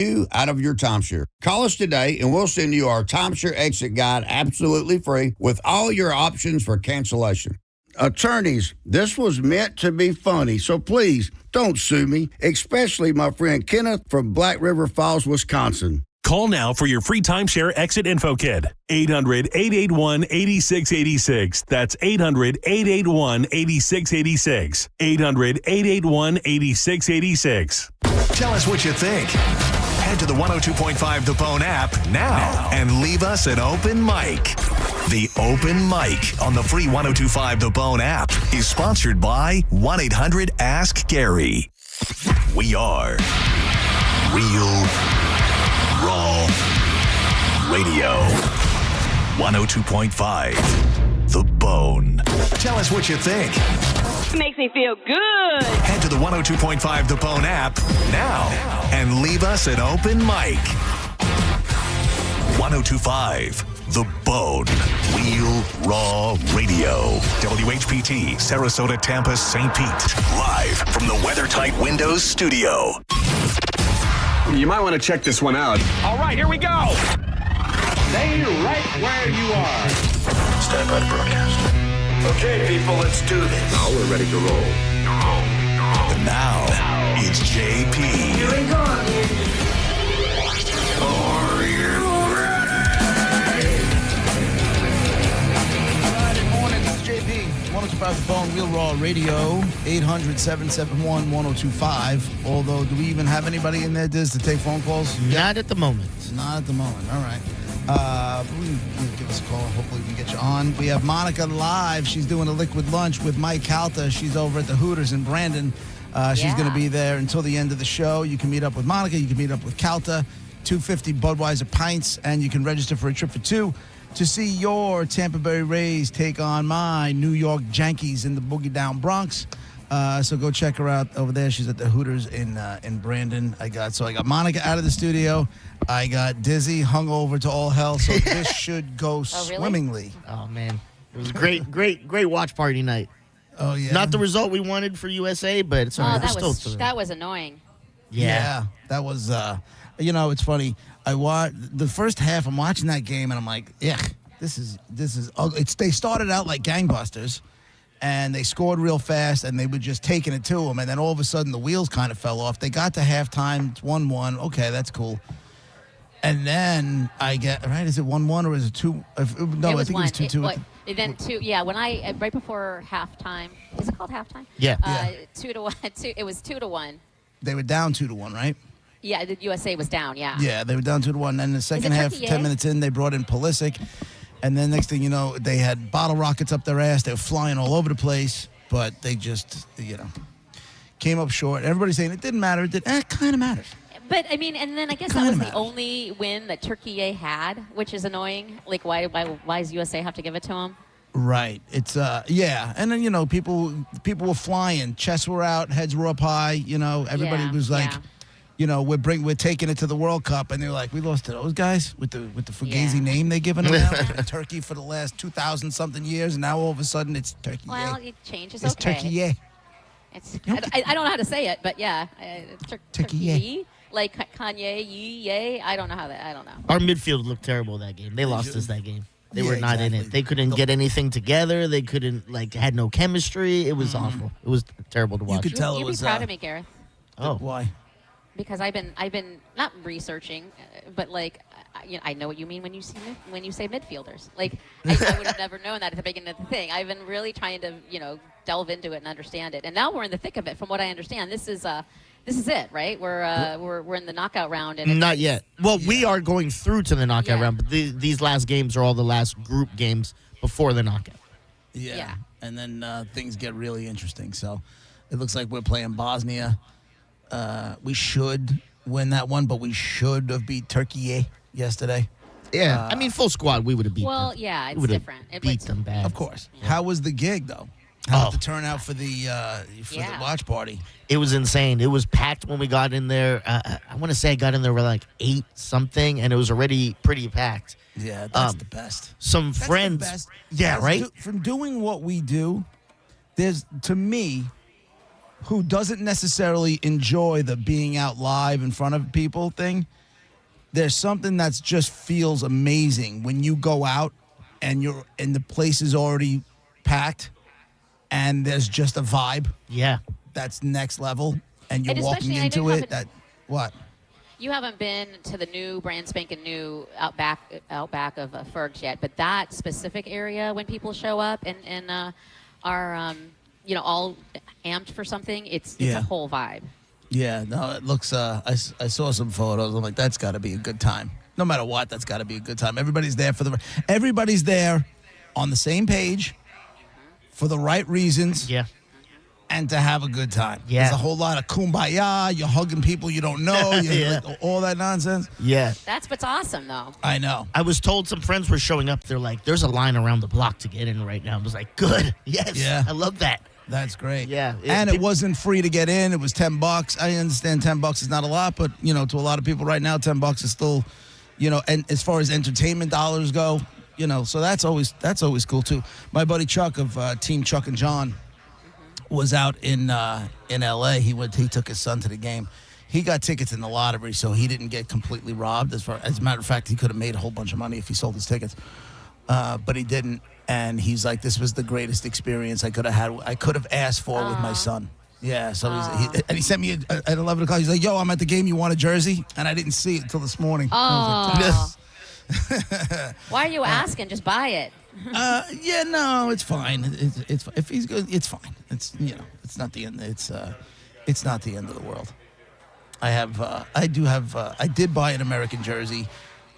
you out of your timeshare. Call us today and we'll send you our timeshare exit guide absolutely free with all your options for cancellation. Attorneys, this was meant to be funny, so please don't sue me, especially my friend Kenneth from Black River Falls, Wisconsin. Call now for your free timeshare exit info kit. 800-881-8686. That's 800-881-8686. 800-881-8686. Tell us what you think. Head to the 102.5 The Bone app now and leave us an open mic. The Open Mic on the free 102.5 The Bone app is sponsored by 1-800-ASK-GARY. We are Real Raw Radio. 102.5 The Bone. Tell us what you think. It makes me feel good. Head to the 102.5 The Bone app now and leave us an open mic. 102.5 The Bone. Real Raw Radio. WHPT, Sarasota, Tampa, St. Pete. Live from the WeatherTight Windows studio. You might want to check this one out. All right, here we go. Stay right where you are. Stand by to broadcast. Okay, people, let's do this. Now we're ready to roll. And now, it's JP. Here we go. Are you Friday morning, this is JP. 102.5 The Bone, Real Raw Radio, 800-771-1025. Although, do we even have anybody in there, Diz, to take phone calls? Not at the moment. Not at the moment. All right. Give us a call. Hopefully we can get you on. We have Monica live. She's doing a liquid lunch with Mike Calta. She's over at the Hooters in Brandon. She's going to be there until the end of the show. You can meet up with Monica. You can meet up with Calta. $2.50 Budweiser pints, and you can register for a trip for two to see your Tampa Bay Rays take on my New York Yankees in the Boogie Down Bronx. So go check her out over there. She's at the Hooters in Brandon. I got Monica out of the studio. I got Dizzy hungover to all hell. So this should go swimmingly. Oh man, it was a great watch party night. Oh yeah. Not the result we wanted for USA, but it's all right. That was annoying. Yeah, that was. It's funny. The first half. I'm watching that game and I'm like, yeah, this is ugly. They started out like gangbusters. And they scored real fast, and they were just taking it to them. And then all of a sudden, the wheels kind of fell off. They got to halftime. It's 1-1. Okay, that's cool. And then is it 1-1 or is it 2? I think it was 2-2. Then 2, yeah. When right before halftime, is it called halftime? Yeah. 2-1. It was 2-1. They were down 2-1, right? Yeah, the USA was down. Yeah. Yeah, they were down 2-1. Then the second half, 10 minutes in, they brought in Pulisic. And then next thing you know, they had bottle rockets up their ass. They were flying all over the place. But they just, came up short. Everybody's saying it didn't matter. It kind of matters. But, I mean, and then I guess that was the only win that Turkey had, which is annoying. Like, why does USA have to give it to them? Right. It's, yeah. And then, people were flying. Chests were out. Heads were up high. Everybody was like... we're taking it to the World Cup, and they're like, we lost to those guys with the Fugazi name they given them now. Turkey for the last 2,000-something years, and now all of a sudden it's Turkey. Well, it changes. It's okay. Turkey. Yeah. I don't know how to say it, but yeah, Turkey. Like Kanye, yay. I don't know. Our midfield looked terrible that game. They lost us that game. They were not in exactly. it. They couldn't get anything together. They couldn't had no chemistry. It was awful. It was terrible to watch. You could tell You'd it was. Be proud of me, Gareth. Oh, why? Because I've been not researching, but I know what you mean when you say midfielders. Like I would have never known that at the beginning of the thing. I've been really trying to delve into it and understand it, and now we're in the thick of it. From what I understand, this is it, right? We're in the knockout round, and not yet. Well, we are going through to the knockout round, but these last games are all the last group games before the knockout. Yeah. And then things get really interesting. So it looks like we're playing Bosnia. We should win that one, but we should have beat Turkey yesterday. Yeah, I mean, full squad, we would have beat them. Well, yeah, it's we different. Beat them bad. Of course. Yeah. How was the gig, though? How was the turnout for the watch party? It was insane. It was packed when we got in there. I want to say I got in there with like 8 something, and it was already pretty packed. Yeah, that's the best. Some friends. The best. Yeah, right? From doing what we do, to me, who doesn't necessarily enjoy the being out live in front of people thing, there's something that's just feels amazing when you go out and the place is already packed and there's just a vibe Yeah. that's next level and you're And walking especially, I into know you it. That what? You haven't been to the new brand spanking new outback of Ferg's yet, but that specific area when people show up and are all amped for something, it's Yeah. a whole vibe. Yeah, no, it looks. I saw some photos. I'm like, that's got to be a good time. No matter what, that's got to be a good time. Everybody's there everybody's there on the same page for the right reasons. Yeah. And to have a good time. Yeah. There's a whole lot of kumbaya. You're hugging people you don't know. Yeah. Like, all that nonsense. Yeah. That's what's awesome, though. I know. I was told some friends were showing up. They're like, there's a line around the block to get in right now. I was like, good. Yes. Yeah. I love that. That's great. Yeah. And it wasn't free to get in. It was $10. I understand $10 is not a lot, but to a lot of people right now, $10 is still, and as far as entertainment dollars go, so that's always cool too. My buddy Chuck of Team Chuck and John was out in LA. He took his son to the game. He got tickets in the lottery, so he didn't get completely robbed. As a matter of fact, he could have made a whole bunch of money if he sold his tickets, but he didn't. And he's like, "This was the greatest experience I could have asked for with my son." Yeah. So he sent me at 11 o'clock. He's like, "Yo, I'm at the game. You want a jersey?" And I didn't see it until this morning. I was like, Why are you asking? Just buy it. yeah, no, it's fine. It's if he's good, it's fine. It's it's not the end. It's not the end of the world. I did buy an American jersey,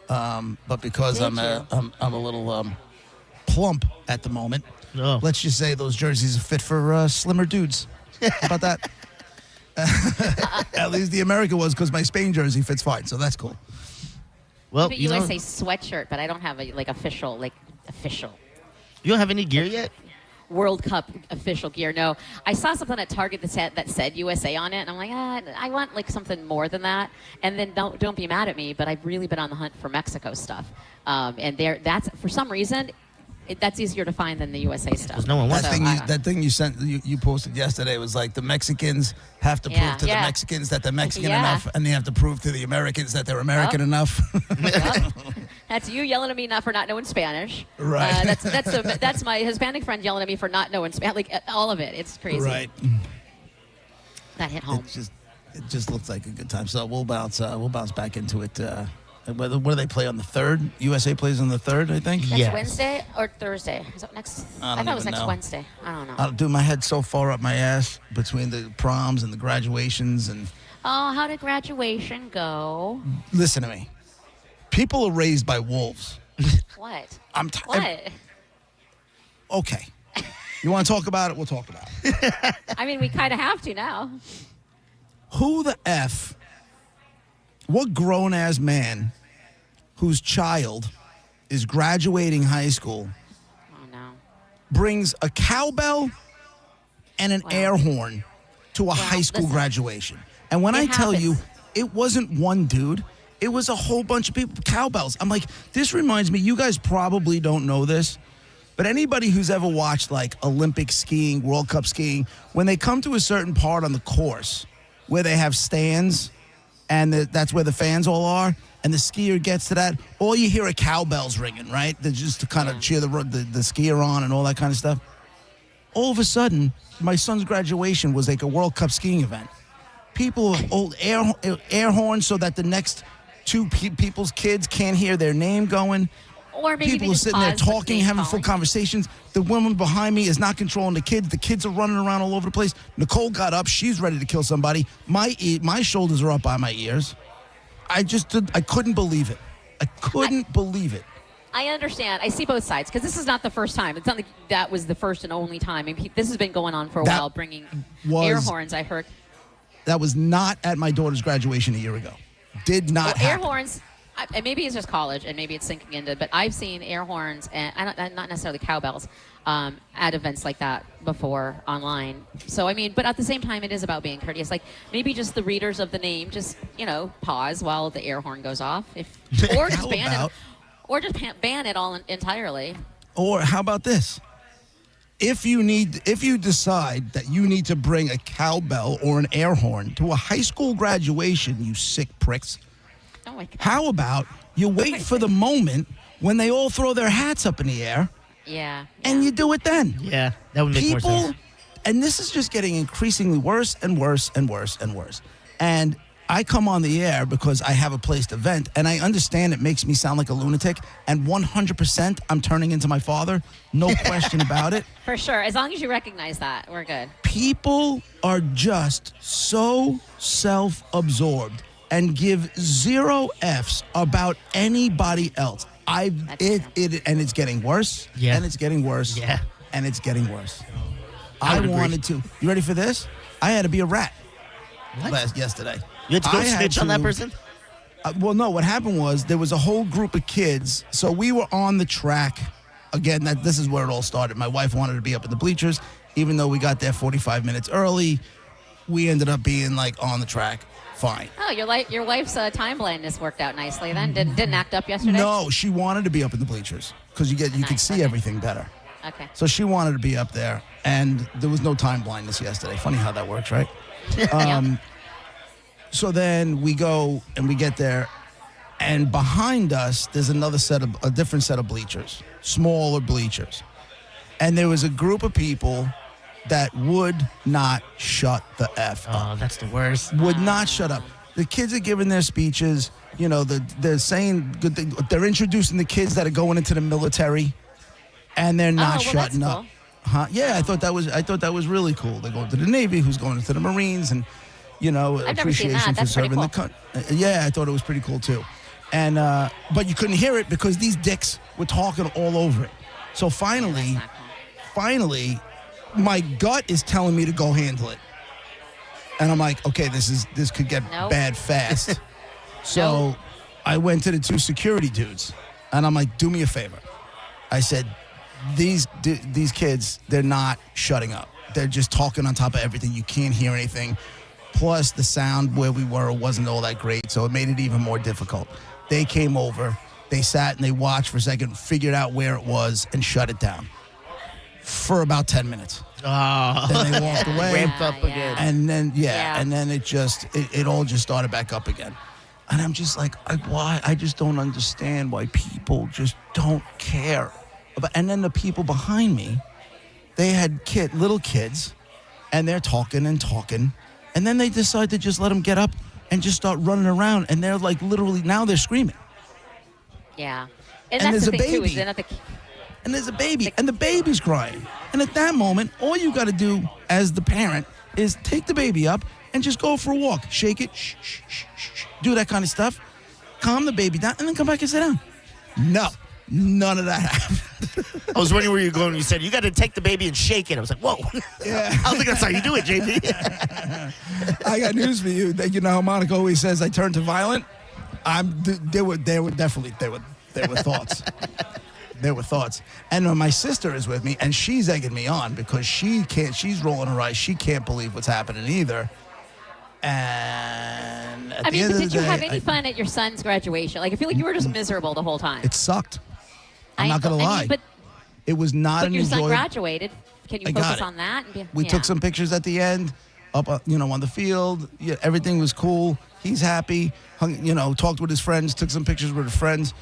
but because Did I'm a little plump at the moment. Oh. Let's just say those jerseys are fit for slimmer dudes. How about that? At least the American was, because my Spain jersey fits fine, so that's cool. Well, But USA sweatshirt, but I don't have a official. You don't have any gear yet? World Cup official gear. No, I saw something at Target that said USA on it, and I'm like, I want something more than that. And then don't be mad at me, but I've really been on the hunt for Mexico stuff. And that's for some reason. That's easier to find than the USA stuff. Because no one wants That thing you sent, you posted yesterday was like the Mexicans have to prove to the Mexicans that they're Mexican enough, and they have to prove to the Americans that they're American enough. Yep. That's you yelling at me for not knowing Spanish. Right. That's my Hispanic friend yelling at me for not knowing Spanish. Like all of it. It's crazy. Right. That hit home. It just looks like a good time. So we'll bounce back into it. What do they play on the 3rd? USA plays on the 3rd, I think. Next Yes. Wednesday or Thursday? Is it next? I thought it was even next know. Wednesday. I don't know. Dude, my head's so far up my ass between the proms and the graduations. And Oh, how did graduation go? listen to me. People are raised by wolves. What? What? What? Okay. You want to talk about it? We'll talk about it. I mean, we kind of have to now. Who the F, what grown-ass man whose child is graduating high school Oh, no. brings a cowbell and an Wow. air horn to a high school listen. graduation? And when It I tell you, happens. it wasn't one dude. It was a whole bunch of people, cowbells. I'm like, this reminds me, you guys probably don't know this, but anybody who's ever watched like Olympic skiing, World Cup skiing, when they come to a certain part on the course where they have stands and that's where the fans all are, and the skier gets to that, all you hear are cowbells ringing, right? They're just to kind of cheer the skier on and all that kind of stuff. All of a sudden, my son's graduation was like a World Cup skiing event. People with old air horns so that the next two people's kids can't hear their name going. Or maybe People they are just sitting there pause the talking, name having full calling. conversations. The woman behind me is not controlling the kids. The kids are running around all over the place. Nicole got up. She's ready to kill somebody. My shoulders are up by my ears. I couldn't believe it. I couldn't believe it. I understand. I see both sides because this is not the first time. It's not like that was the first and only time. I mean, this has been going on for a That while, bringing was- air horns, I heard. That was not at my daughter's graduation a year ago. Did not Air happen. horns, and maybe it's just college and maybe it's sinking into, but I've seen air horns and not necessarily cowbells at events like that before online. So, I mean, but at the same time, it is about being courteous. Like maybe just the readers of the name just, pause while the air horn goes off. Or just How ban about- it. Or just ban it all entirely. Or how about this? if you decide that you need to bring a cowbell or an air horn to a high school graduation, you sick pricks, Oh my God. how about you wait for the moment when they all throw their hats up in the air Yeah. and you do it then? Yeah, that would make more sense. People, and this is just getting increasingly worse and worse and worse and worse. And I come on the air because I have a place to vent, and I understand it makes me sound like a lunatic, and 100% I'm turning into my father, no question about it. For sure. As long as you recognize that, we're good. People are just so self-absorbed and give zero Fs about anybody else. And it's getting worse, Yeah. and it's getting worse, Yeah. and it's getting worse. I I would agree. wanted to. You ready for this? I had to be a rat What? yesterday. You had to go I had snitch on that to- person? Well, no. What happened was there was a whole group of kids. So we were on the track. Again, this is where it all started. My wife wanted to be up in the bleachers, even though we got there 45 minutes early. We ended up being like on the track. Fine. Oh, your wife's time blindness worked out nicely then. Didn't act up yesterday? No, she wanted to be up in the bleachers because you could Nice, see okay. everything better. Okay. So she wanted to be up there, and there was no time blindness yesterday. Funny how that works, right? So then we go and we get there, and behind us there's a different set of bleachers, smaller bleachers, and there was a group of people that would not shut the F up. Oh, that's the worst. Would not shut up. The kids are giving their speeches. You know, they're saying good things. They're introducing the kids that are going into the military, and they're not well, that's shutting up. cool. Huh? Yeah, I thought that was really cool. They're going to the Navy, who's going into the Marines, and I've never seen that. appreciation for That's pretty serving the country. Yeah, I thought it was pretty cool too. And but you couldn't hear it because these dicks were talking all over it. So finally, That's not cool. finally, my gut is telling me to go handle it. And I'm like, okay, this could get Nope. bad fast. So Nope. I went to the two security dudes, and I'm like, do me a favor. I said, these kids, they're not shutting up. They're just talking on top of everything. You can't hear anything. Plus, the sound where we were wasn't all that great, so it made it even more difficult. They came over, they sat and they watched for a second, figured out where it was, and shut it down for about 10 minutes. Oh, Then they walked away. ramped up Yeah. again. And then, Yeah. and then it all just started back up again. And I'm just like, why? I just don't understand why people just don't care. And then the people behind me, they had little kids, and they're talking and talking. And then they decide to just let them get up and just start running around. And they're like, literally, now they're screaming. Yeah. And And there's that's a the thing too. baby. Is then at the And there's a baby, and the baby's crying. And at that moment, all you got to do as the parent is take the baby up and just go for a walk. Shake it, shh, shh, shh, shh, shh, do that kind of stuff. Calm the baby down, and then come back and sit down. No, none of that happened. I was wondering where you were going. You said, you got to take the baby and shake it. I was like, whoa. Yeah. I don't think that's how you do it, JP. I got news for you. You know how Monica always says I turn to violent? There were thoughts. There were thoughts. And my sister is with me, and she's egging me on because she's rolling her eyes. She can't believe what's happening either. And at I the mean, end but of did the you day, have any fun at your son's graduation? Like, I feel like you were just miserable the whole time. it sucked. I'm not going to lie. But It was not an your son enjoyable. graduated. Can you I got focus it. on that? And We took some pictures at the end, up on the field. Yeah, everything was cool. He's happy. Talked with his friends. Took some pictures with his friends.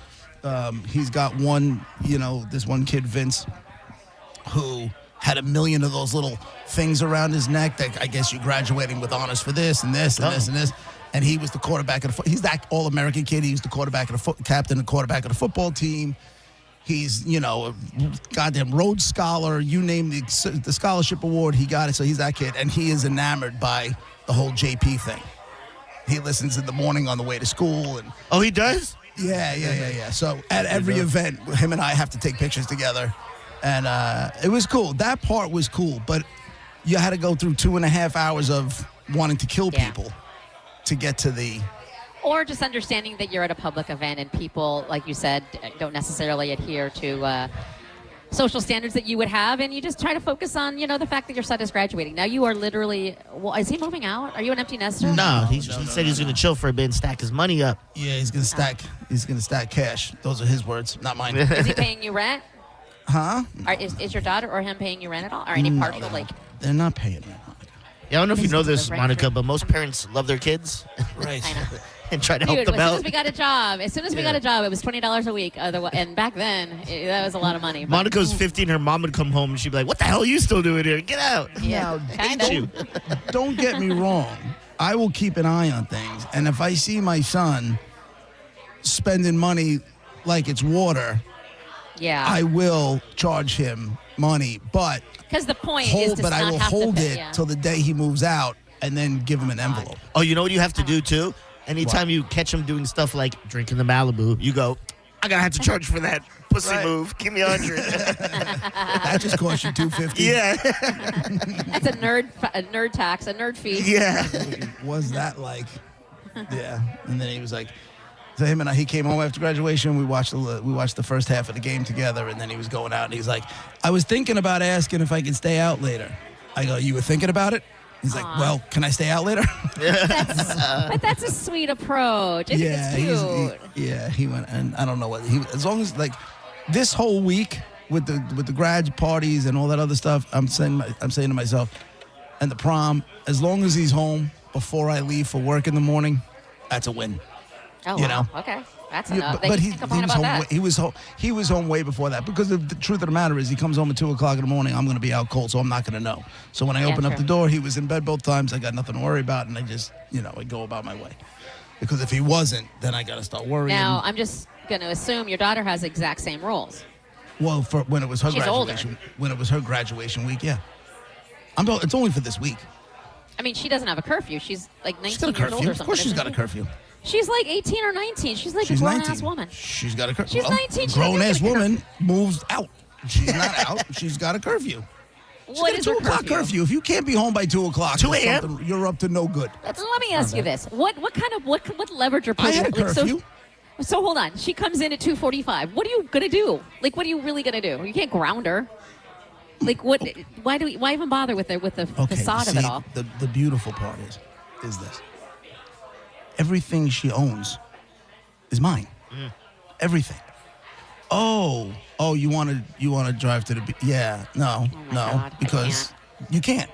He's got one. This one kid, Vince, who had 1 million of those little things around his neck. That I guess you're graduating with honors for this and this and this and this. And he was the quarterback of he's that All-American kid. He was the quarterback of the captain and quarterback of the football team. He's, a goddamn Rhodes Scholar. You name the scholarship award, he got it. So he's that kid. And he is enamored by the whole JP thing. He listens in the morning on the way to school. And Oh, he does? yeah. So at every event, him and I have to take pictures together. And it was cool. That part was cool. But you had to go through 2.5 hours of wanting to kill Yeah. people to get to the... Or just understanding that you're at a public event and people, like you said, don't necessarily adhere to social standards that you would have, and you just try to focus on, the fact that your son is graduating. Now you are literally. Well, is he moving out? Are you an empty nester? No, he said he's going to chill for a bit and stack his money up. Yeah, he's gonna stack. He's gonna stack cash. Those are his words, not mine. Is he paying you rent? Huh? Is your daughter or him paying you rent at all? Or any partial, like? They're not paying me. Yeah, I don't know if you know this, Right. Monica, but most parents love their kids Right. I know. and try to Dude, help them as soon out. as we got a job, it was $20 a week. Otherwise, and back then, that was a lot of money. But, Monica was 15. Her mom would come home and she'd be like, "What the hell are you still doing here? Get out!" yeah, kind of. you. Don't get me wrong. I will keep an eye on things. And if I see my son spending money like it's water, Yeah. I will charge him money. But Because the point is to I not will have hold to pay, it yeah. till the day he moves out and then give him an envelope. Oh, you know what you have to do too? Anytime you catch him doing stuff like drinking the Malibu, you go, "I'm gonna have to charge for that pussy Right. move. Give me 100." That just cost you $250. Yeah, That's a nerd tax, a nerd fee. yeah. Was that like? Yeah. And then he was like, so him and he came home after graduation. We watched the first half of the game together, and then he was going out, and he's like, I was thinking about asking if I could stay out later. I go, you were thinking about it? He's like, well, can I stay out later? But that's a sweet approach. I think it's cute. He went, and I don't know what as long as like this whole week with the grad parties and all that other stuff, I'm saying to myself, and the prom, as long as he's home before I leave for work in the morning, that's a win. Oh, You wow. know? Okay. That's Yeah, enough. but They he can't complain was about home. that. He was home way before that, because the truth of the matter is, he comes home at 2:00 in the morning. I'm going to be out cold, so I'm not going to know. So when I open up true. the door, he was in bed both times. I got nothing to worry about, and I just I go about my way. Because if he wasn't, then I got to start worrying. Now, I'm just going to assume your daughter has the exact same rules. Well, for when it was her She's older. graduation week, yeah. It's only for this week. I mean, she doesn't have a curfew. She's like 19 She's got a years old curfew. or Of something. course, she's isn't got a she? curfew. She's like 18 or 19. She's like She's a 19. grown-ass woman. She's got a curfew. She's 19. She's Grown-ass not gonna woman moves out. She's not out. She's got a curfew. What is a her 2 o'clock curfew? If you can't be home by 2:00, 2 there's a.m.? something- you're up to no good. Let me ask you this: what leverage are I had a putting? curfew. So hold on. She comes in at 2:45. What are you gonna do? Like, what are you really gonna do? You can't ground her. Like, what? Why even bother with the facade of it all? The beautiful part is this. Everything she owns is mine. Everything. Oh, you want to drive to the beach? Yeah, no, my God, I because you can't.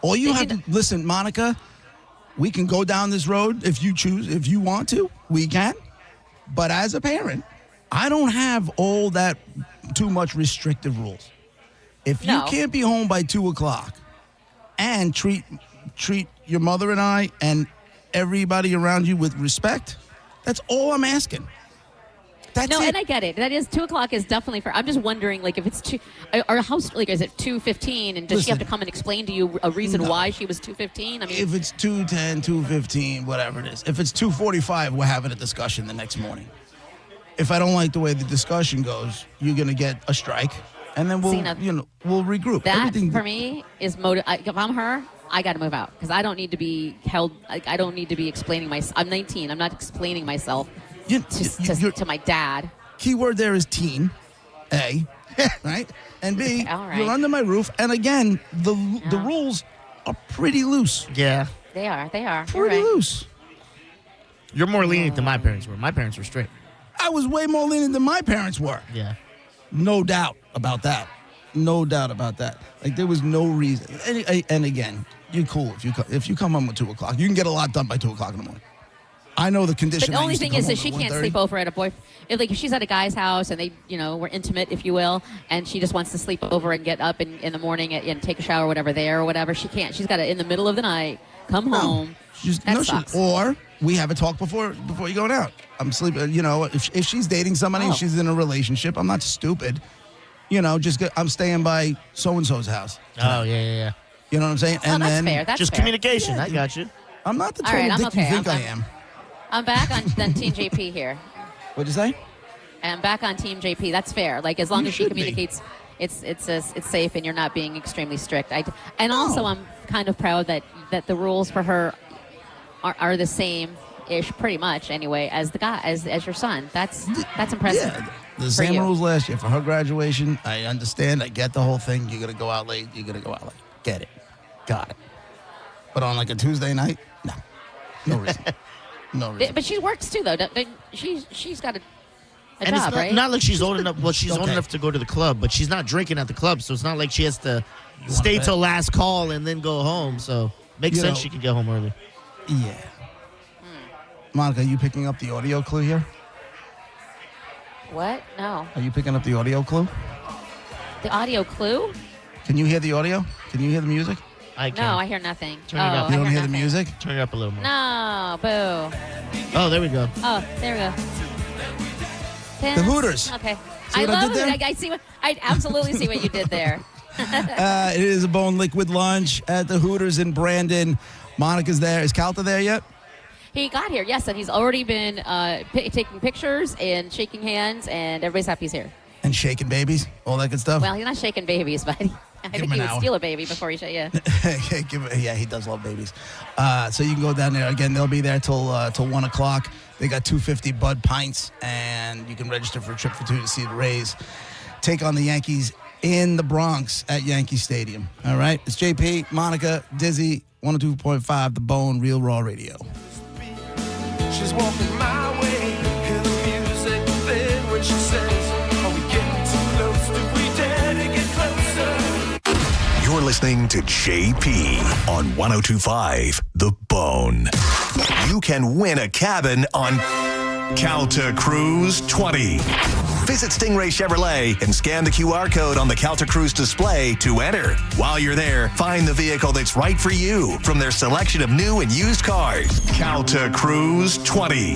All you They have did- to listen, Monica. We can go down this road if you choose, if you want to. We can. But as a parent, I don't have all that too much restrictive rules. If you No. can't be home by 2:00 and treat your mother and I and everybody around you with respect, that's all I'm asking. That's No, it. and I get it. That is 2:00 is definitely fair. I'm just wondering, like, if it's our house, like, is it 2:15, and does she have to Listen. come and explain to you a reason No. why she was 2:15? I mean, If it's 2:10, 2:15, whatever it is. If it's 2:45, we're having a discussion the next morning. If I don't like the way the discussion goes, you're gonna get a strike, and then See, now- we'll regroup. that Everything for me is if I'm her, I got to move out because I don't need to be held. I don't need to be explaining myself. I'm 19. I'm not explaining myself You- to my dad. keyword there is teen, A, right? And B, All right. you're under my roof. And again, the rules are pretty loose. Yeah. They are. You're Pretty right. loose. You're more lenient than my parents were. My parents were strict. I was way more lenient than my parents were. Yeah. No doubt about that. No doubt about that. Like, there was no reason. And again, you're cool if you come home at 2:00. You can get a lot done by 2:00 in the morning. I know the condition. But the I only used to thing come is that home she at can't 1:30. sleep over at a boyfriend. If she's at a guy's house and they, were intimate, if you will, and she just wants to sleep over and get up in the morning and take a shower, or whatever, there or whatever, she can't. She's got to in the middle of the night come home. That sucks. Or we have a talk before you're going out. I'm sleeping. If she's dating somebody and Oh. she's in a relationship, I'm not stupid. I'm staying by so and so's house. Oh, yeah. You know what I'm saying? Oh, And that's then fair. That's Just fair. communication. I got you. I'm not the All total right, I'm dick you okay. think I am. I'm back on Team JP here. What'd you say? I'm back on Team JP. That's fair. Like, as long You as she should be. communicates, it's safe and you're not being extremely strict. Also, I'm kind of proud that the rules for her are the same-ish, pretty much anyway, as the guy as your son. That's impressive. Yeah, the for same you. rules last year for her graduation. I understand. I get the whole thing. You're gonna go out late. You're gonna go out late. Get it. Got it. But on like a Tuesday night, no reason. No reason. But she works too, though. She's got to a And job, it's right? not like she's old enough. Well, she's old Okay. enough to go to the club, but she's not drinking at the club, so it's not like she has to stay bet? till last call and then go home. So makes You sense know- she can get home early. Yeah. Monica, are you picking up the audio clue here? What? No. Are you picking up the audio clue? The audio clue? Can you hear the audio? Can you hear the music? I No, can. I hear nothing. Turn it up. I You don't hear the nothing. music? Turn it up a little more. No, boo. Oh, there we go. Oh, there we go. The Hooters. Okay. See I what I love did there? it. I see what I absolutely see what you did there. It is a Bone Liquid Lunch at the Hooters in Brandon. Monica's there. Is Calta there yet? He got here, yes, and he's already been taking pictures and shaking hands, and everybody's happy he's here. And shaking babies, all that good stuff. Well, he's not shaking babies, but I think him he an would hour. steal a baby before he shot you. Yeah, he does love babies. So you can go down there again. They'll be there till 1 o'clock. They got 250 Bud pints, and you can register for a trip for two to see the Rays take on the Yankees in the Bronx at Yankee Stadium. All right, it's JP, Monica, Dizzy, 102.5, The Bone, Real Raw Radio. She's walking my way, hear the music then when she says, are we getting too close? Do we dare to get closer? You're listening to JP on 102.5 The Bone. You can win a cabin on Calta Cruise 20. Visit Stingray Chevrolet and scan the QR code on the Calta Cruise display to enter. While you're there, find the vehicle that's right for you from their selection of new and used cars. Calta Cruise 20.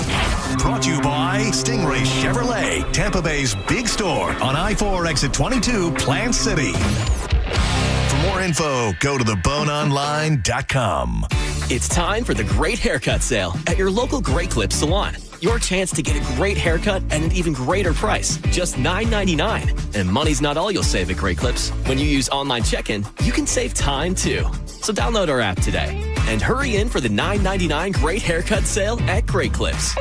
Brought to you by Stingray Chevrolet, Tampa Bay's big store on I-4 exit 22, Plant City. For more info, go to theboneonline.com. It's time for the Great Haircut Sale at your local Great Clips salon. Your chance to get a great haircut at an even greater price, just $9.99. And money's not all you'll save at Great Clips. When you use online check-in, you can save time too. So download our app today and hurry in for the $9.99 Great Haircut Sale at Great Clips.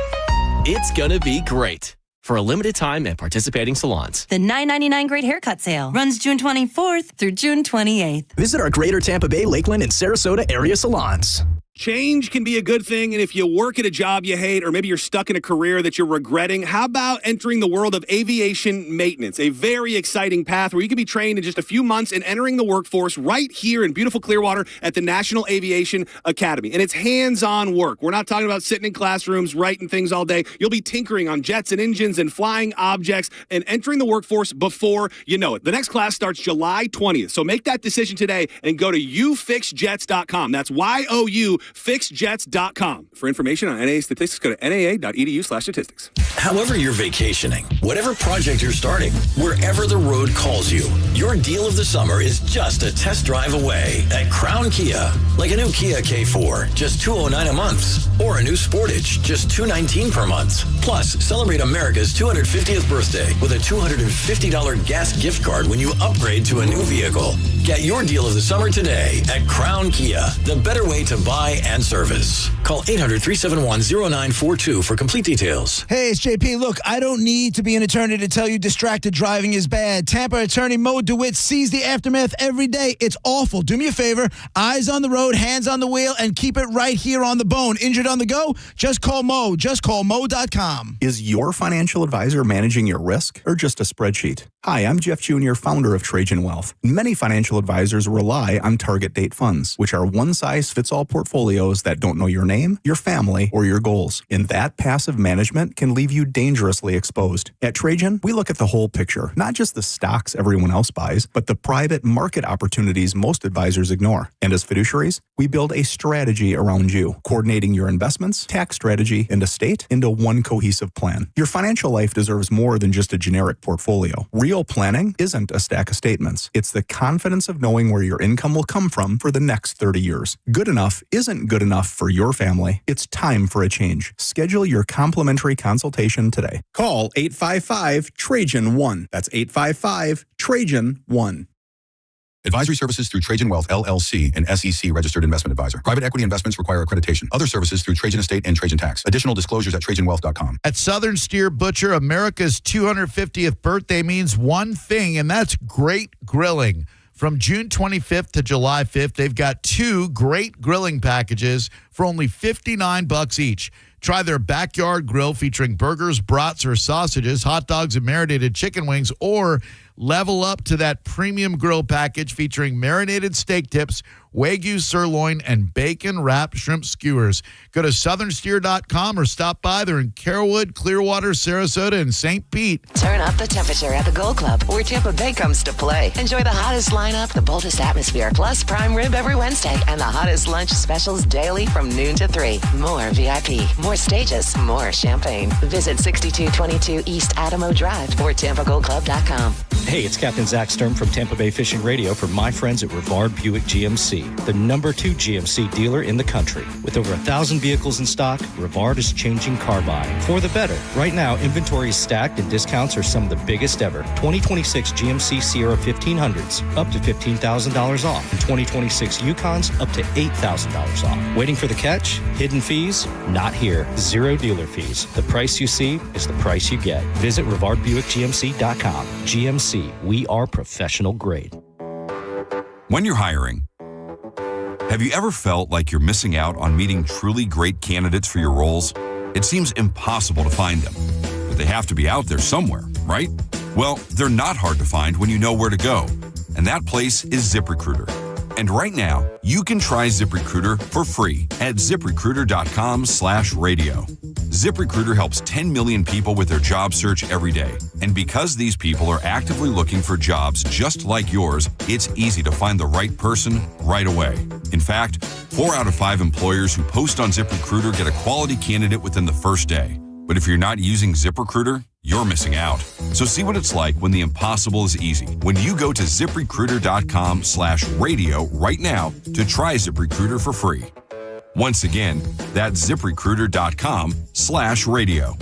It's gonna be great. For a limited time at participating salons. The $9.99 Great Haircut Sale runs June 24th through June 28th. Visit our Greater Tampa Bay, Lakeland, and Sarasota area salons. Change can be a good thing, and if you work at a job you hate, or maybe you're stuck in a career that you're regretting, how about entering the world of aviation maintenance? A very exciting path where you can be trained in just a few months and entering the workforce right here in beautiful Clearwater at the National Aviation Academy. And it's hands-on work. We're not talking about sitting in classrooms writing things all day. You'll be tinkering on jets and engines and flying objects and entering the workforce before you know it. The next class starts July 20th, so make that decision today and go to youfixjets.com. That's YOU fixjets.com. For information on NAA statistics, go to naa.edu/statistics. However you're vacationing, whatever project you're starting, wherever the road calls you, your deal of the summer is just a test drive away at Crown Kia. Like a new Kia K4, just $209 a month. Or a new Sportage, just $219 per month. Plus, celebrate America's 250th birthday with a $250 gas gift card when you upgrade to a new vehicle. Get your deal of the summer today at Crown Kia, the better way to buy and service. Call 800-371-0942 for complete details. Hey, it's JP. Look, I don't need to be an attorney to tell you distracted driving is bad. Tampa attorney Mo DeWitt sees the aftermath every day. It's awful. Do me a favor. Eyes on the road, hands on the wheel, and keep it right here on the bone. Injured on the go? Just call Mo. Just call Mo.com. Is your financial advisor managing your risk or just a spreadsheet? Hi, I'm Jeff Jr., founder of Trajan Wealth. Many financial advisors rely on target date funds, which are one-size-fits-all portfolios that don't know your name, your family, or your goals. And that passive management can leave you dangerously exposed. At Trajan, we look at the whole picture, not just the stocks everyone else buys, but the private market opportunities most advisors ignore. And as fiduciaries, we build a strategy around you, coordinating your investments, tax strategy, and estate into one cohesive plan. Your financial life deserves more than just a generic portfolio. Real planning isn't a stack of statements. It's the confidence of knowing where your income will come from for the next 30 years. Good enough isn't good enough for your family. It's time for a change. Schedule your complimentary consultation today. Call 855-TRAJAN-1. That's 855-TRAJAN-1. Advisory services through Trajan Wealth, LLC, an SEC registered investment advisor. Private equity investments require accreditation. Other services through Trajan Estate and Trajan Tax. Additional disclosures at TrajanWealth.com. At Southern Steer Butcher, America's 250th birthday means one thing, and that's great grilling. From June 25th to July 5th, they've got two great grilling packages for only $59 each. Try their backyard grill featuring burgers, brats, or sausages, hot dogs, and marinated chicken wings, or level up to that premium grill package featuring marinated steak tips, Wagyu sirloin, and bacon-wrapped shrimp skewers. Go to southernsteer.com or stop by. They're in Carrollwood, Clearwater, Sarasota, and St. Pete. Turn up the temperature at the Gold Club, where Tampa Bay comes to play. Enjoy the hottest lineup, the boldest atmosphere, plus prime rib every Wednesday, and the hottest lunch specials daily from noon to 3. More VIP, more stages, more champagne. Visit 6222 East Adamo Drive or TampaGoldClub.com. Hey, it's Captain Zach Sturm from Tampa Bay Fishing Radio for my friends at Rivard Buick GMC, the #2 GMC dealer in the country. With over 1,000 vehicles in stock, Rivard is changing car buying for the better. Right now, inventory is stacked and discounts are some of the biggest ever. 2026 GMC Sierra 1500s up to $15,000 off, and 2026 Yukons up to $8,000 off. Waiting for the catch? Hidden fees? Not here. Zero dealer fees. The price you see is the price you get. Visit RivardBuickGMC.com. GMC, we are professional grade. When you're hiring, have you ever felt like you're missing out on meeting truly great candidates for your roles? It seems impossible to find them, but they have to be out there somewhere, right? Well, they're not hard to find when you know where to go, and that place is ZipRecruiter. And right now, you can try ZipRecruiter for free at ZipRecruiter.com/radio. ZipRecruiter helps 10 million people with their job search every day. And because these people are actively looking for jobs just like yours, it's easy to find the right person right away. In fact, 4 out of 5 employers who post on ZipRecruiter get a quality candidate within the first day. But if you're not using ZipRecruiter, you're missing out. So see what it's like when the impossible is easy. When you go to ZipRecruiter.com/radio right now to try ZipRecruiter for free. Once again, that's ZipRecruiter.com/radio.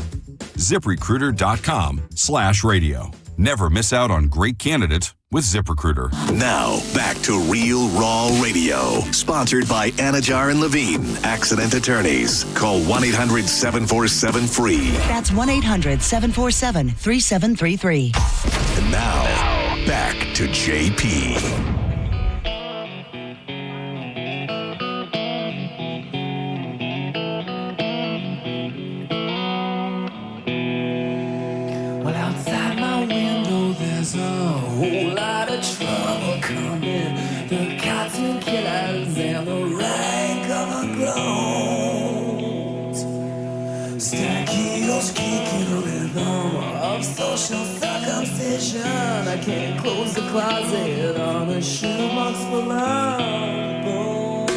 ZipRecruiter.com/radio. Never miss out on great candidates with ZipRecruiter. Now, back to Real Raw Radio. Sponsored by Anajar and Levine, accident attorneys. Call 1-800-747-FREE. That's 1-800-747-3733. And now, back to JP. Well, outside my window, there's a whole lot of trouble coming. The cartoon killers and the rank of the clones. Stachyos kicking a rhythm of social circumcision. I can't close the closet on a shoebox full of bones.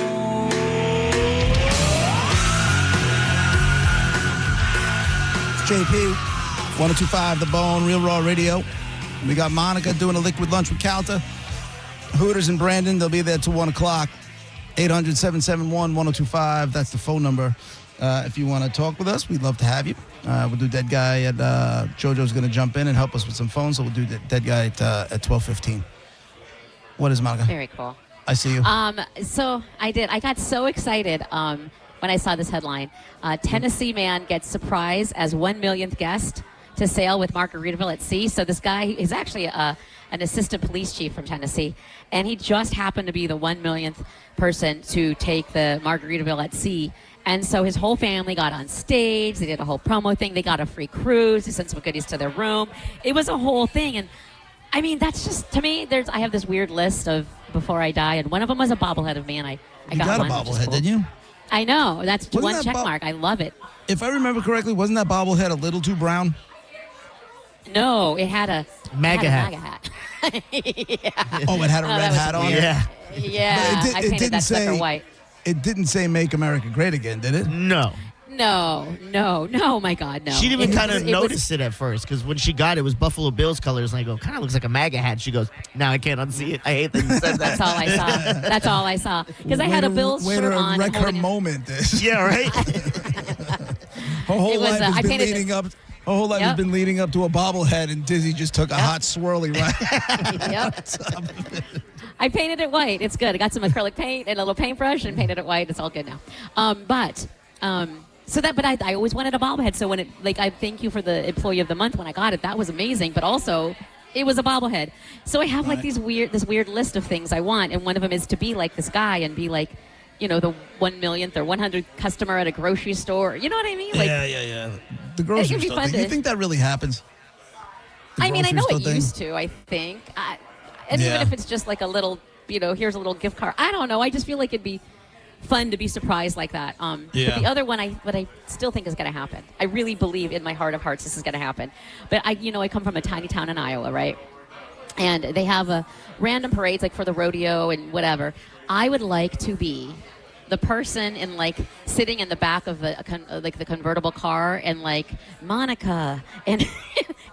JP, 102.5 The Bone, Real Raw Radio. We got Monica doing a liquid lunch with Calta. Hooters and Brandon, they'll be there till 1 o'clock. 800-771-1025. That's the phone number. If you want to talk with us, we'd love to have you. We'll do Dead Guy at JoJo's going to jump in and help us with some phones, so we'll do Dead Guy at 12:15. What is, Monica? Very cool. I see you. So I got so excited when I saw this headline. Tennessee man gets surprised as 1 millionth guest to sail with Margaritaville at sea. So this guy is actually an assistant police chief from Tennessee, and he just happened to be the 1 millionth person to take the Margaritaville at sea. And so his whole family got on stage. They did a whole promo thing. They got a free cruise. They sent some goodies to their room. It was a whole thing. And I mean, that's just, to me, I have this weird list of before I die, and one of them was a bobblehead of me, and I got one, a bobblehead, didn't you? I know. That's Wasn't one that check mark. I love it. If I remember correctly, wasn't that bobblehead a little too brown? No, it had a MAGA hat. Yeah. Oh, it had a red hat on? Yeah. Yeah, I painted that sucker white. It didn't say "Make America Great Again," did it? No. No, my God, no. She didn't even kind of it was- notice it at first, because when she got it, it was Buffalo Bills colors, and I go, kind of looks like a MAGA hat. She goes, now I can't unsee it. I hate that you said that. That's all I saw. That's all I saw. Because I had a Bills Way shirt to on. wreck her holding a- moment. Yeah, right? Her whole It was, life I has been painted leading up. Her whole life has Yep. been leading up to a bobblehead, and Dizzy just took a hot swirly right. Yep. I painted it white. It's good. I got some acrylic paint and a little paintbrush and painted it white. It's all good now. But I always wanted a bobblehead. So when I thank you for the employee of the month when I got it. That was amazing. But also, it was a bobblehead. So I have this weird list of things I want, and one of them is to be like this guy and be like you know, the 1 millionth or 100th customer at a grocery store. You know what I mean? Like, yeah. The grocery be store fun thing. You to- think that really happens? I mean, I grocery know store it thing? used to, I think. And Yeah. even if it's just like a little, you know, here's a little gift card. I don't know. I just feel like it'd be fun to be surprised like that. But the other one, what I still think is going to happen. I really believe in my heart of hearts this is going to happen. But I come from a tiny town in Iowa, right? And they have a random parades like for the rodeo and whatever. I would like to be the person in like sitting in the back of the convertible car and like Monica and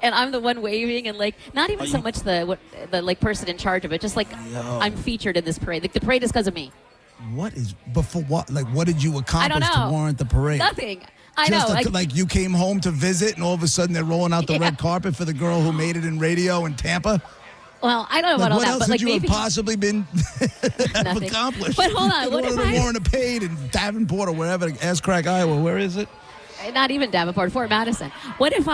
and I'm the one waving and like not even so much the like person in charge of it, just like I'm featured in this parade. Like the parade is because of me. What is before what? Like, what did you accomplish know. to warrant the parade? Nothing. I Just know. like you came home to visit, and all of a sudden they're rolling out the red carpet for the girl who made it in radio in Tampa. Well, I don't know about all what that, else but could like you maybe have possibly been have Nothing. accomplished? But hold on, what if I- Warren paid in Davenport or wherever, Ass Crack, Iowa? Where is it? not even Davenport, Fort Madison. What if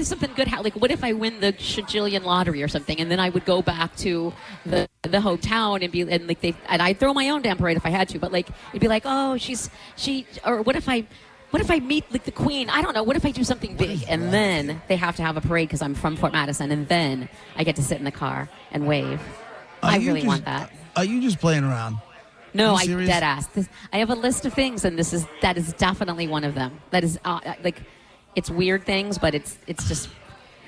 something good like what if I win the Shajillion lottery or something, and then I would go back to the hometown and I'd throw my own damn parade if I had to, but like it'd be like, oh, or what if I meet like the Queen? I don't know. What if I do something big and then they have to have a parade because I'm from Fort Madison, and then I get to sit in the car and wave? I really want that. Are you just playing around? No, Are I you serious? dead ass. I have a list of things, and that is definitely one of them. That is like, it's weird things, but it's just.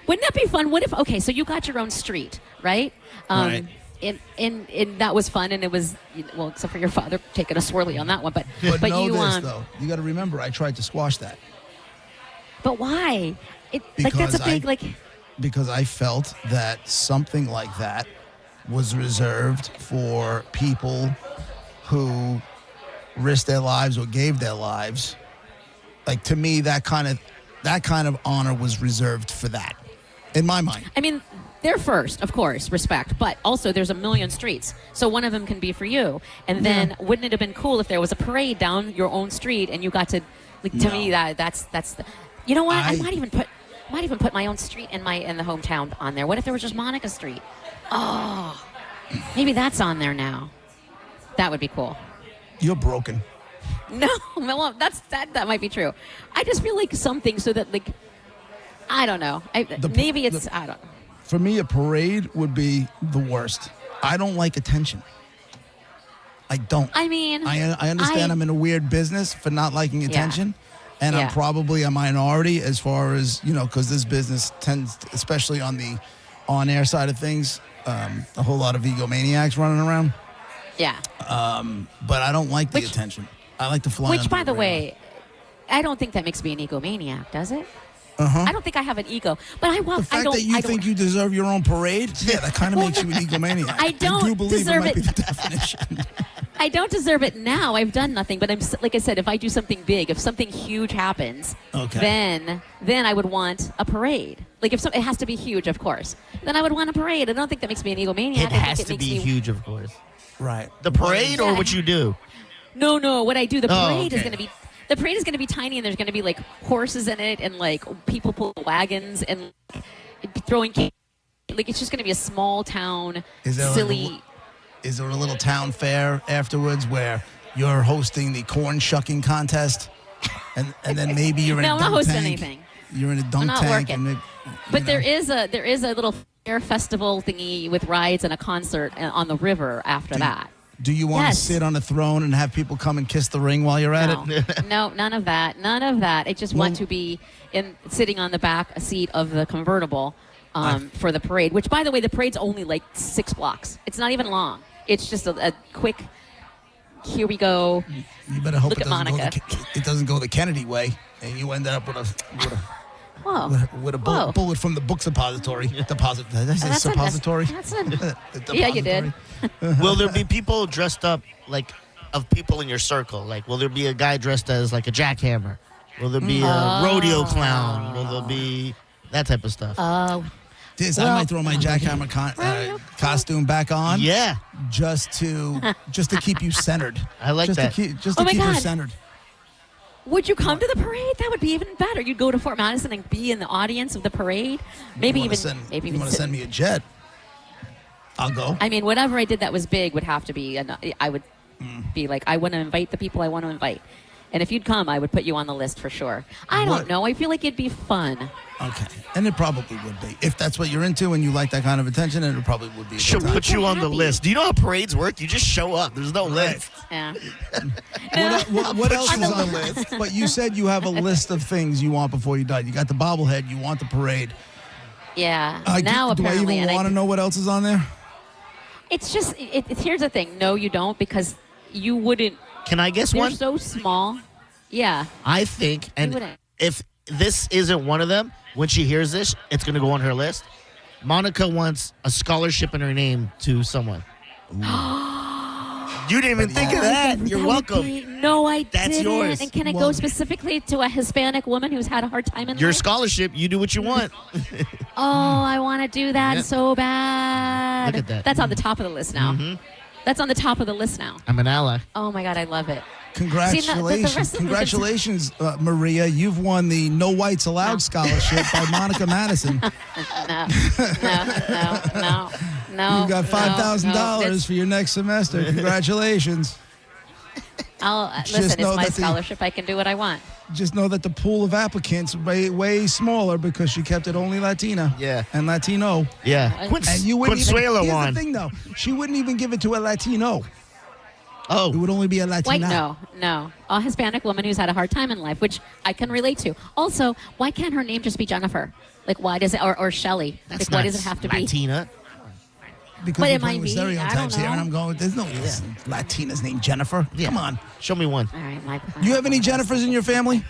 Wouldn't that be fun? What if? Okay, so you got your own street, right? Right. And that was fun, and it was well, except for your father taking a swirly on that one, but know you this though. You got to remember, I tried to squash that. But why? That's Because a big because I felt that something like that was reserved for people who risked their lives or gave their lives. Like, to me, that kind of honor was reserved for that, in my mind. I mean, they're first, of course, respect, but also there's a million streets, so one of them can be for you. And then wouldn't it have been cool if there was a parade down your own street and you got to, like, to me that's the, you know what? I might even put my own street in the hometown on there. What if there was just Monica Street? Oh, maybe that's on there now. That would be cool. You're broken. No, well, that might be true. I just feel like something so that, like, I don't know. I don't know. For me, a parade would be the worst. I don't like attention. I don't. I mean, I understand I'm in a weird business for not liking attention. And I'm probably a minority as far as, because this business tends, especially on the on-air side of things, a whole lot of egomaniacs running around. Yeah. But I don't like the attention. I like to fly. Which, under by the radar. way, I don't think that makes me an egomaniac, does it? Uh-huh. I don't think I have an ego, but I want. The fact that you think you deserve your own parade, that kind of makes you an egomaniac. I don't do believe deserve it might it. be the definition. I don't deserve it now. I've done nothing, but like I said, if I do something big, if something huge happens, then I would want a parade. Like if it has to be huge, of course. Then I would want a parade. I don't think that makes me an egomaniac. It has to be huge, of course. Right. The parade or what you do? No, what I do. The parade is okay. going to be. The parade is going to be tiny, and there's going to be like horses in it, and like people pull wagons, and throwing. Like it's just going to be a small town, silly. Is there a little town fair afterwards where you're hosting the corn shucking contest, and then maybe you're in No, a I'm dunk not hosting tank. anything. You're in a dunk I'm not tank, working. But there is a little fair festival thingy with rides and a concert on the river after that. Do you want to sit on a throne and have people come and kiss the ring while you're at it? No, none of that. None of that. I just want to be sitting on the back seat of the convertible for the parade, which, by the way, the parade's only like 6 blocks. It's not even long. It's just a quick, here we go. You better hope Look it at doesn't, Monica. it doesn't go the Kennedy way, and you end up with a bullet from the book suppository. Did I say suppository? Yeah, you did. Will there be people dressed up like of people in your circle? Like, will there be a guy dressed as like a jackhammer? Will there be a rodeo clown? Will there be that type of stuff? I might throw my jackhammer costume back on. Yeah, just to keep you centered. I like that. Just to keep you centered. Would you come to the parade? That would be even better. You'd go to Fort Madison and be in the audience of the parade. Maybe you even want to send me a jet? I'll go. I mean, whatever I did that was big would have to be. I would be like, I want to invite the people I want to invite. And if you'd come, I would put you on the list for sure. I don't know. I feel like it'd be fun. Okay. And it probably would be. If that's what you're into and you like that kind of attention, it probably would be. She'll put you on the list. Do you know how parades work? You just show up. There's no list. Yeah. What else is on the list? But you said you have a list of things you want before you die. You got the bobblehead. You want the parade. Yeah. Do I apparently. even want to know what else is on there? It's just, here's the thing. No, you don't, because you wouldn't. Can I guess They're one? so small. Yeah. I think, and wouldn't. if this isn't one of them, when she hears this, it's going to go on her list. Monica wants a scholarship in her name to someone. You didn't even think of that. You're welcome. No, I didn't. That's yours. And can it go specifically to a Hispanic woman who's had a hard time in Your life? scholarship, you do what you want. Oh, I want to do that so bad. Look at that. That's on the top of the list now. That's on the top of the list now. I'm an ally. Oh, my God, I love it. Congratulations. See, the rest of Congratulations, Maria. You've won the No Whites Allowed scholarship by Monica Madison. No. You've got $5,000 for your next semester. Congratulations. Listen, it's my scholarship. I can do what I want. Just know that the pool of applicants way smaller because she kept it only Latina. Yeah. And Latino. Yeah. And you wouldn't Consuelo even, won. Here's the thing, though. She wouldn't even give it to a Latino. Oh. It would only be a Latina. Wait, no. A Hispanic woman who's had a hard time in life, which I can relate to. Also, why can't her name just be Jennifer? Like, why does it, or Shelley? That's like, why does it have to be? Latina. Because But we're it might playing with be. I don't stereotypes here, know. and I'm going, there's no Latina's named Jennifer. Yeah. Come on. Show me one. All right, You have any Jennifers in your family?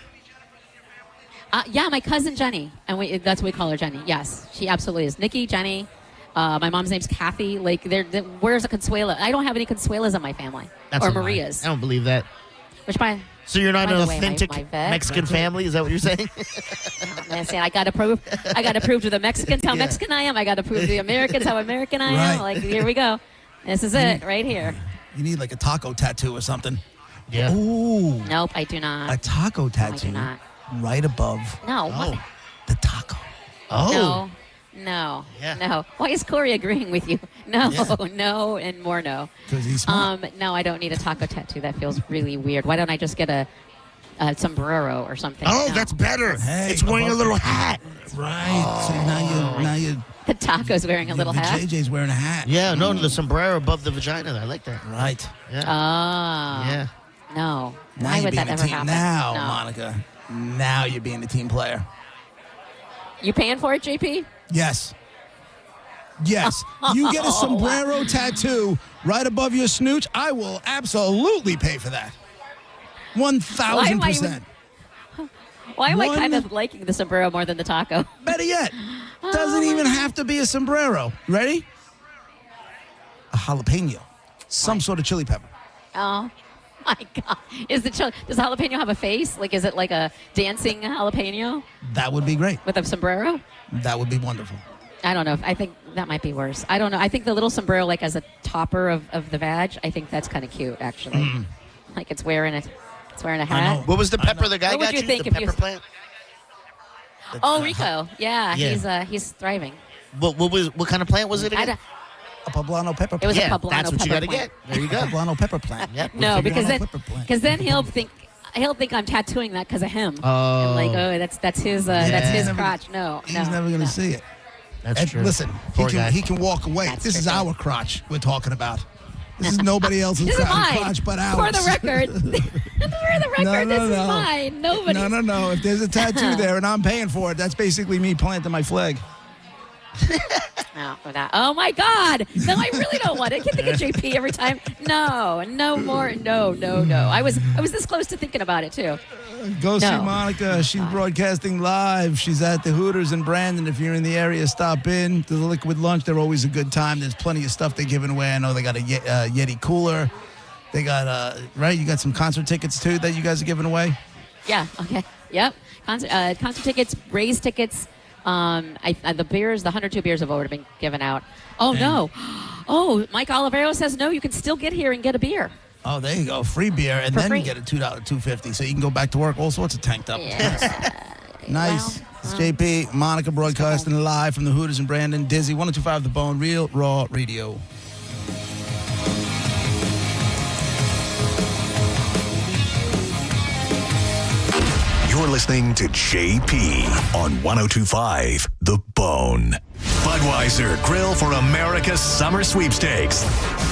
Yeah, my cousin Jenny, and that's what we call her, Jenny. Yes, she absolutely is. Nikki, Jenny. My mom's name's Kathy. Like, where's a Consuela? I don't have any Consuelas in my family. That's or a lie. Marias. I don't believe that. So you're not by an the way, authentic my vet- Mexican family? Is that what you're saying? I'm saying I got to prove to the Mexicans how Mexican I am. I got to prove to the Americans how American I am. Right. Like, here we go. This is it right here. You need like a taco tattoo or something. Yeah. Ooh. Nope, I do not. A taco tattoo. not. Right above No. what? the taco. Oh. No. Yeah. No. Why is Corey agreeing with you? No, no, and more no. Because he's smart. No, I don't need a taco tattoo. That feels really weird. Why don't I just get a sombrero or something? Oh, No. that's better. Hey, it's wearing a little hat. Right. So now you The taco's wearing a little hat. JJ's wearing a hat. Yeah, no, the sombrero above the vagina. I like that. Right. Yeah. Yeah. No. Now Why you're would being that a ever team. happen? Now, No. Monica. Now you're being a team player. You paying for it, JP? Yes. Yes. You get a sombrero tattoo right above your snooch, I will absolutely pay for that. 1,000%. Why am I kind of liking the sombrero more than the taco? Better yet, doesn't even have to be a sombrero. Ready? A jalapeno. Some sort of chili pepper. Oh my God! Does jalapeno have a face? Like, is it like a dancing jalapeno That would be great. with a sombrero? That would be wonderful. I don't know. I think that might be worse. I don't know. I think the little sombrero, like as a topper of the vag, I think that's kind of cute, actually. Like it's wearing a hat. What was the pepper the guy What would got you you? think The if pepper you- plant? Oh, Rico. Yeah, Yeah. he's thriving. What kind of plant was it I again? A poblano pepper It was plant. a poblano that's what you pepper got to plant. get. There you go. Poblano pepper plant. Yep. No, because then pepper plant. he'll think I'm tattooing that because of him. Oh. And like, that's his crotch. No, He's no, never going to no. see it. That's And true. listen, Poor guy. he can walk away. That's This is true. our crotch we're talking about. This is nobody else's This is mine. crotch but ours. For the record, this is mine. Nobody. No. If there's a tattoo there and I'm paying for it, that's basically me planting my flag. No, for that. Oh my God! No, I really don't want it. I can think of JP every time. No more. No. I was this close to thinking about it too. Go see No. Monica. She's broadcasting live. She's at the Hooters in Brandon. If you're in the area, stop in to the Liquid Lunch. They're always a good time. There's plenty of stuff they're giving away. I know they got a Yeti cooler. They got right. You got some concert tickets too that you guys are giving away. Yeah. Okay. Yep. Concert tickets, raise tickets. The beers, the 102 beers have already been given out. Oh no! Oh, Mike Olivero says no. You can still get here and get a beer. Oh, there you go. Free beer, and For then free. you get a $2.50, so you can go back to work all sorts of tanked up. Yeah. Nice. Well, It's JP, Monica broadcasting live from the Hooters in Brandon. Dizzy, 102.5 The Bone, Real Raw Radio. listening to JP on 102.5 The Bone. Budweiser Grill for America's Summer Sweepstakes.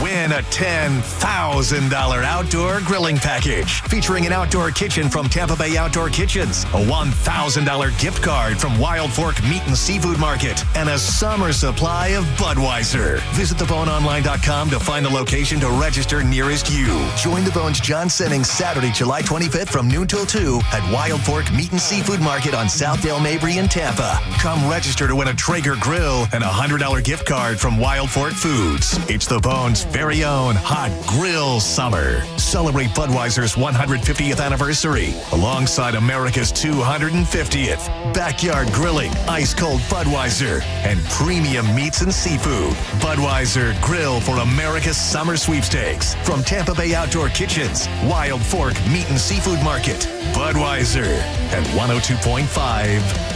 Win a $10,000 outdoor grilling package featuring an outdoor kitchen from Tampa Bay Outdoor Kitchens, a $1,000 gift card from Wild Fork Meat and Seafood Market, and a summer supply of Budweiser. Visit theboneonline.com to find the location to register nearest you. Join the Bone's John Sennings Saturday, July 25th from noon till 2 at Wild Fork Meat and Seafood Market on Southdale Mabry in Tampa. Come register to win a Traeger grill and a $100 gift card from Wild Fork Foods. It's the Bone's very own hot grill summer. Celebrate Budweiser's 150th anniversary alongside America's 250th. Backyard grilling, ice cold Budweiser, and premium meats and seafood. Budweiser Grill for America's Summer Sweepstakes from Tampa Bay Outdoor Kitchens, Wild Fork Meat and Seafood Market. Budweiser at 102.5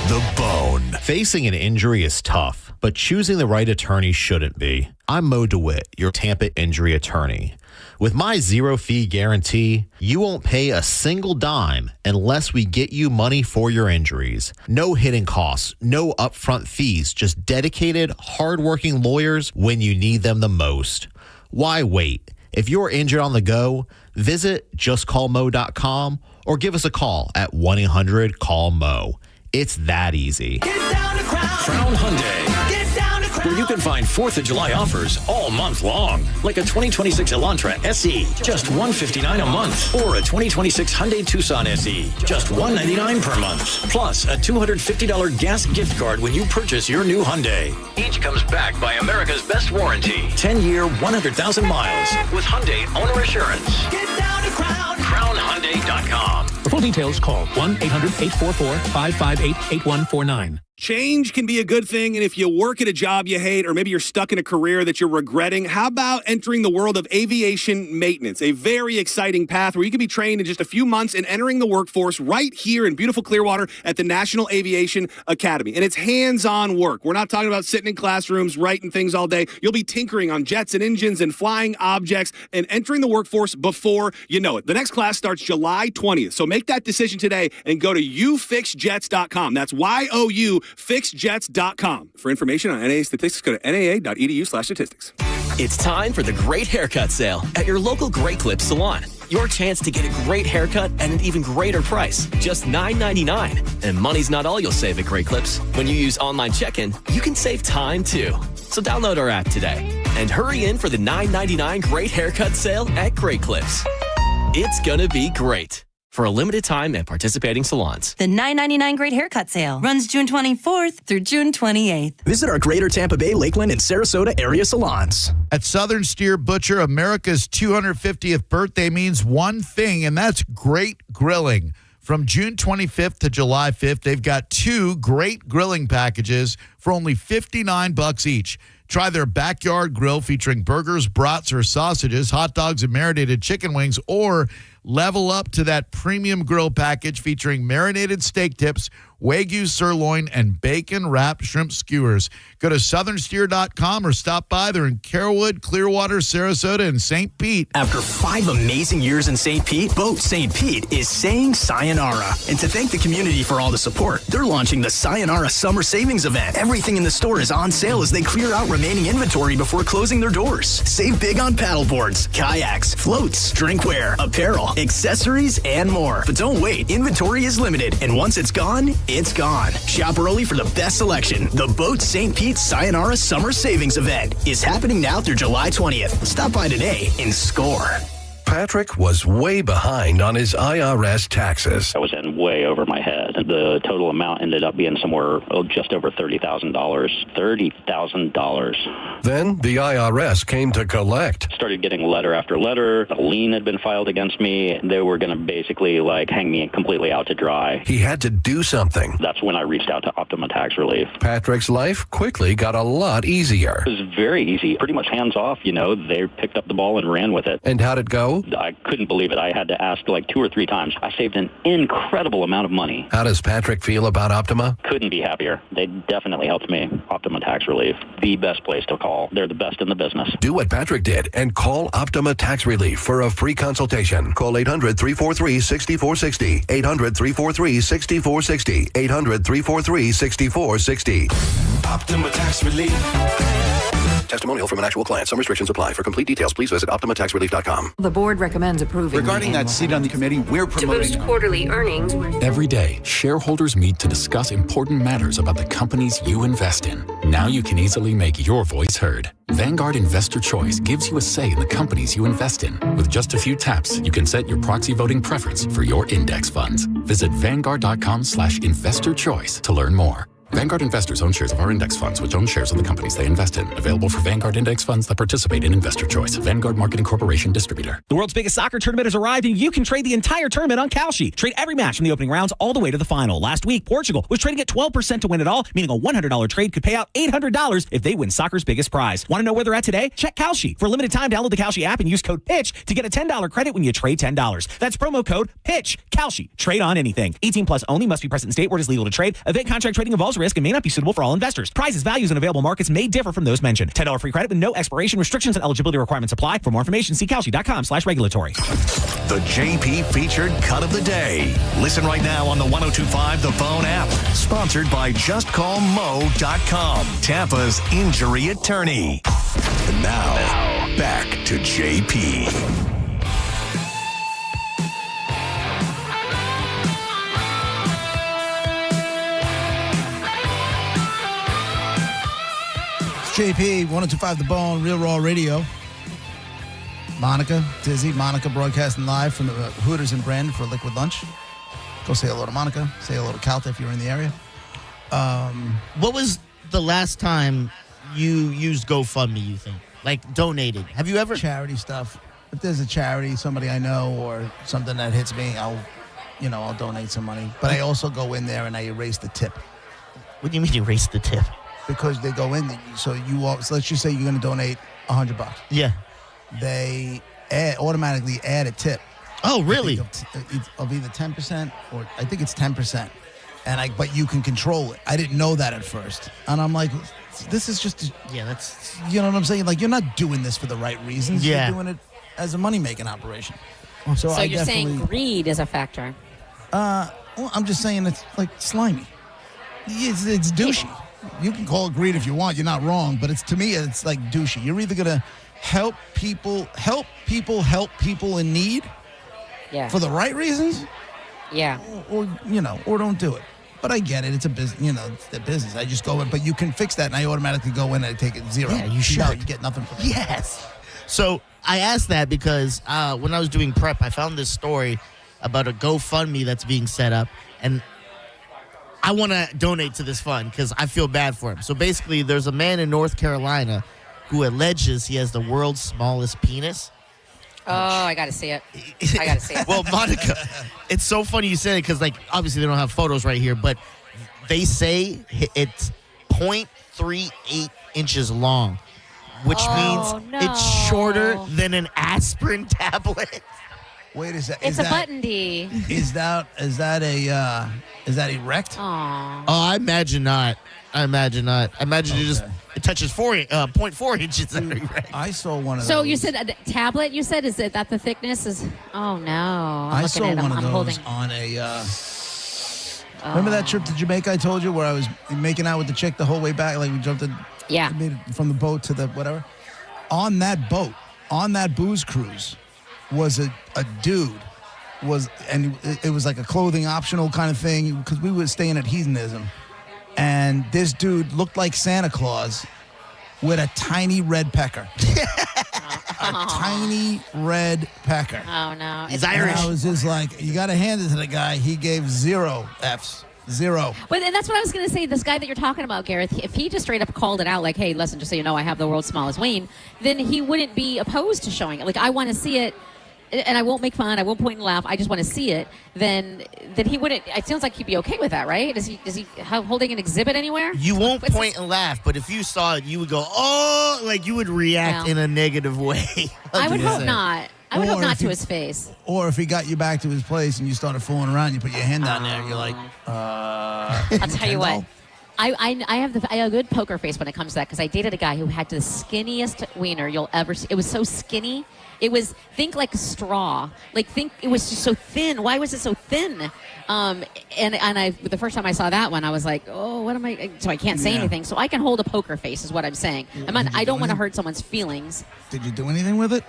The Bone. Facing an injury is tough, but choosing the right attorney shouldn't be. I'm Mo DeWitt, your Tampa injury attorney. With my zero-fee guarantee, you won't pay a single dime unless we get you money for your injuries. No hidden costs, no upfront fees, just dedicated, hardworking lawyers when you need them the most. Why wait? If you're injured on the go, visit justcallmo.com or give us a call at 1-800-CALL-MO. It's that easy. Crown Hyundai, where you can find 4th of July offers all month long, like a 2026 Elantra SE, just $159 a month, or a 2026 Hyundai Tucson SE, just $199 per month, plus a $250 gas gift card when you purchase your new Hyundai. Each comes backed by America's best warranty, 10-year, 100,000 miles, with Hyundai Owner Assurance. Get down to CrownHyundai.com. For full details, call 1-800-844-558-8149. Change can be a good thing, and if you work at a job you hate, or maybe you're stuck in a career that you're regretting, how about entering the world of aviation maintenance? A very exciting path where you can be trained in just a few months and entering the workforce right here in beautiful Clearwater at the National Aviation Academy. And it's hands-on work. We're not talking about sitting in classrooms writing things all day. You'll be tinkering on jets and engines and flying objects and entering the workforce before you know it. The next class starts July 20th, so make that decision today and go to youfixjets.com. That's YOUFixJets.com. For information on NAA statistics, go to naa.edu/statistics. It's time for the Great Haircut Sale at your local Great Clips salon. Your chance to get a great haircut at an even greater price, just $9.99. And money's not all you'll save at Great Clips. When you use online check-in, you can save time too. So download our app today and hurry in for the $9.99 Great Haircut Sale at Great Clips. It's gonna be great. For a limited time at participating salons. The $9.99 Great Haircut Sale runs June 24th through June 28th. Visit our Greater Tampa Bay, Lakeland, and Sarasota area salons. At Southern Steer Butcher, America's 250th birthday means one thing, and that's great grilling. From June 25th to July 5th, they've got 2 great grilling packages for only $59 each. Try their backyard grill featuring burgers, brats, or sausages, hot dogs, and marinated chicken wings, or level up to that premium grill package featuring marinated steak tips, Wagyu sirloin, and bacon-wrapped shrimp skewers. Go to southernsteer.com or stop by. They're in Carrollwood, Clearwater, Sarasota, and St. Pete. After 5 amazing years in St. Pete, Boat St. Pete is saying sayonara. And to thank the community for all the support, they're launching the Sayonara Summer Savings Event. Everything in the store is on sale as they clear out remaining inventory before closing their doors. Save big on paddleboards, kayaks, floats, drinkware, apparel, accessories, and more. But don't wait. Inventory is limited, and once it's gone, it's gone. Shop early for the best selection. The Boat St. Pete Sayonara Summer Savings Event is happening now through July 20th. Stop by today and score. Patrick was way behind on his IRS taxes. I was in way over my head. The total amount ended up being somewhere just over $30,000. $30,000. Then the IRS came to collect. Started getting letter after letter. A lien had been filed against me. They were going to basically hang me completely out to dry. He had to do something. That's when I reached out to Optima Tax Relief. Patrick's life quickly got a lot easier. It was very easy. Pretty much hands off, They picked up the ball and ran with it. And how'd it go? I couldn't believe it. I had to ask 2 or 3 times. I saved an incredible amount of money. How does does Patrick feel about Optima? Couldn't be happier. They definitely helped me. Optima Tax Relief, the best place to call. They're the best in the business. Do what Patrick did and call Optima Tax Relief for a free consultation. Call 800-343-6460. 800-343-6460. 800-343-6460. Optima Tax Relief. Testimonial from an actual client. Some restrictions apply. For complete details, please visit OptimaTaxRelief.com. The board recommends approving. Regarding that seat on the committee, we're promoting. To boost quarterly earnings. Every day, shareholders meet to discuss important matters about the companies you invest in. Now you can easily make your voice heard. Vanguard Investor Choice gives you a say in the companies you invest in. With just a few taps, you can set your proxy voting preference for your index funds. Visit Vanguard.com/investor choice to learn more. Vanguard investors own shares of our index funds, which own shares of the companies they invest in. Available for Vanguard index funds that participate in Investor Choice. Vanguard Marketing Corporation distributor. The world's biggest soccer tournament has arrived, and you can trade the entire tournament on Kalshi. Trade every match from the opening rounds all the way to the final. Last week, Portugal was trading at 12% to win it all, meaning a $100 trade could pay out $800 if they win soccer's biggest prize. Want to know where they're at today? Check Kalshi. For a limited time, download the Kalshi app and use code PITCH to get a $10 credit when you trade $10. That's promo code PITCH. Kalshi. Trade on anything. 18 plus only. Must be present in state where it is legal to trade. Event contract trading involves risk and may not be suitable for all investors. Prizes, values, and available markets may differ from those mentioned. $10 free credit with no expiration. Restrictions and eligibility requirements apply. For more information, see Kalshi.com/regulatory. The JP featured cut of the day. Listen right now on the 102.5 The Phone app. Sponsored by JustCallMo.com, Tampa's injury attorney. And now, back to JP. JP, 102.5 The Bone, Real Raw Radio. Monica, Monica broadcasting live from the Hooters in Brandon for Liquid Lunch. Go say hello to Monica. Say hello to Calta if you're in the area. What was the last time you used GoFundMe, you think? Like, donated? Have you ever? Charity stuff. If there's a charity, somebody I know, or something that hits me, I'll donate some money. But I also go in there and I erase the tip. What do you mean erase the tip? Because they go in, so let's just say you're going to donate $100. Yeah. They automatically add a tip. Oh, really? Of either 10% or I think it's 10%. But you can control it. I didn't know that at first. And I'm like, this is just, that's, you know what I'm saying? Like, you're not doing this for the right reasons. Yeah. You're doing it as a money-making operation. So you're saying greed is a factor? Well, I'm just saying it's like slimy. It's douchey. You can call it greed if you want. You're not wrong, but to me, it's like douchey. You're either gonna help people in need, for the right reasons, or don't do it. But I get it. It's a business. It's the business. I just go in, but you can fix that, and I automatically go in and I take it zero. Yeah, you should. No, you get nothing from it. Yes. So I asked that because when I was doing prep, I found this story about a GoFundMe that's being set up, and I want to donate to this fund because I feel bad for him. So basically, there's a man in North Carolina who alleges he has the world's smallest penis. Oh, I got to see it. Well, Monica, it's so funny you said it because, obviously they don't have photos right here, but they say it's 0.38 inches long, which means it's shorter than an aspirin tablet. Wait a second. It's a button D. Is that erect? Aww. Oh, I imagine not. I imagine it touches 0.4 inches. I saw one of those. So you said a tablet? You said is that the thickness is? Oh no! I saw one of those on a. Remember that trip to Jamaica I told you where I was making out with the chick the whole way back? Like we jumped in. Yeah. From the boat to the whatever. On that boat, on that booze cruise, was a dude. And it was like a clothing optional kind of thing because we were staying at Heathenism. And this dude looked like Santa Claus with a tiny red pecker. A tiny red pecker. Oh, no. He's Irish. I was just like, you got to hand it to the guy. He gave 0 Fs. 0. But and that's what I was going to say. This guy that you're talking about, Gareth, if he just straight up called it out like, hey, listen, just so you know, I have the world's smallest ween, then he wouldn't be opposed to showing it. Like, I want to see it. And I won't make fun. I won't point and laugh. I just want to see it. Then he wouldn't. It sounds like he'd be okay with that, right? Is he holding an exhibit anywhere? You won't point and laugh, but if you saw it, you would go, oh, like you would react in a negative way. I would hope not. I would Or hope not if to you- his face. Or if he got you back to his place and you started fooling around, you put your hand down there, you're like, I'll tell you what. I have a good poker face when it comes to that because I dated a guy who had the skinniest wiener you'll ever see. It was so skinny. It was, think like a straw. Like, think it was just so thin. Why was it so thin? And the first time I saw that one, I was like, oh, what am I? So I can't say anything. So I can hold a poker face is what I'm saying. I don't want to hurt someone's feelings. Did you do anything with it?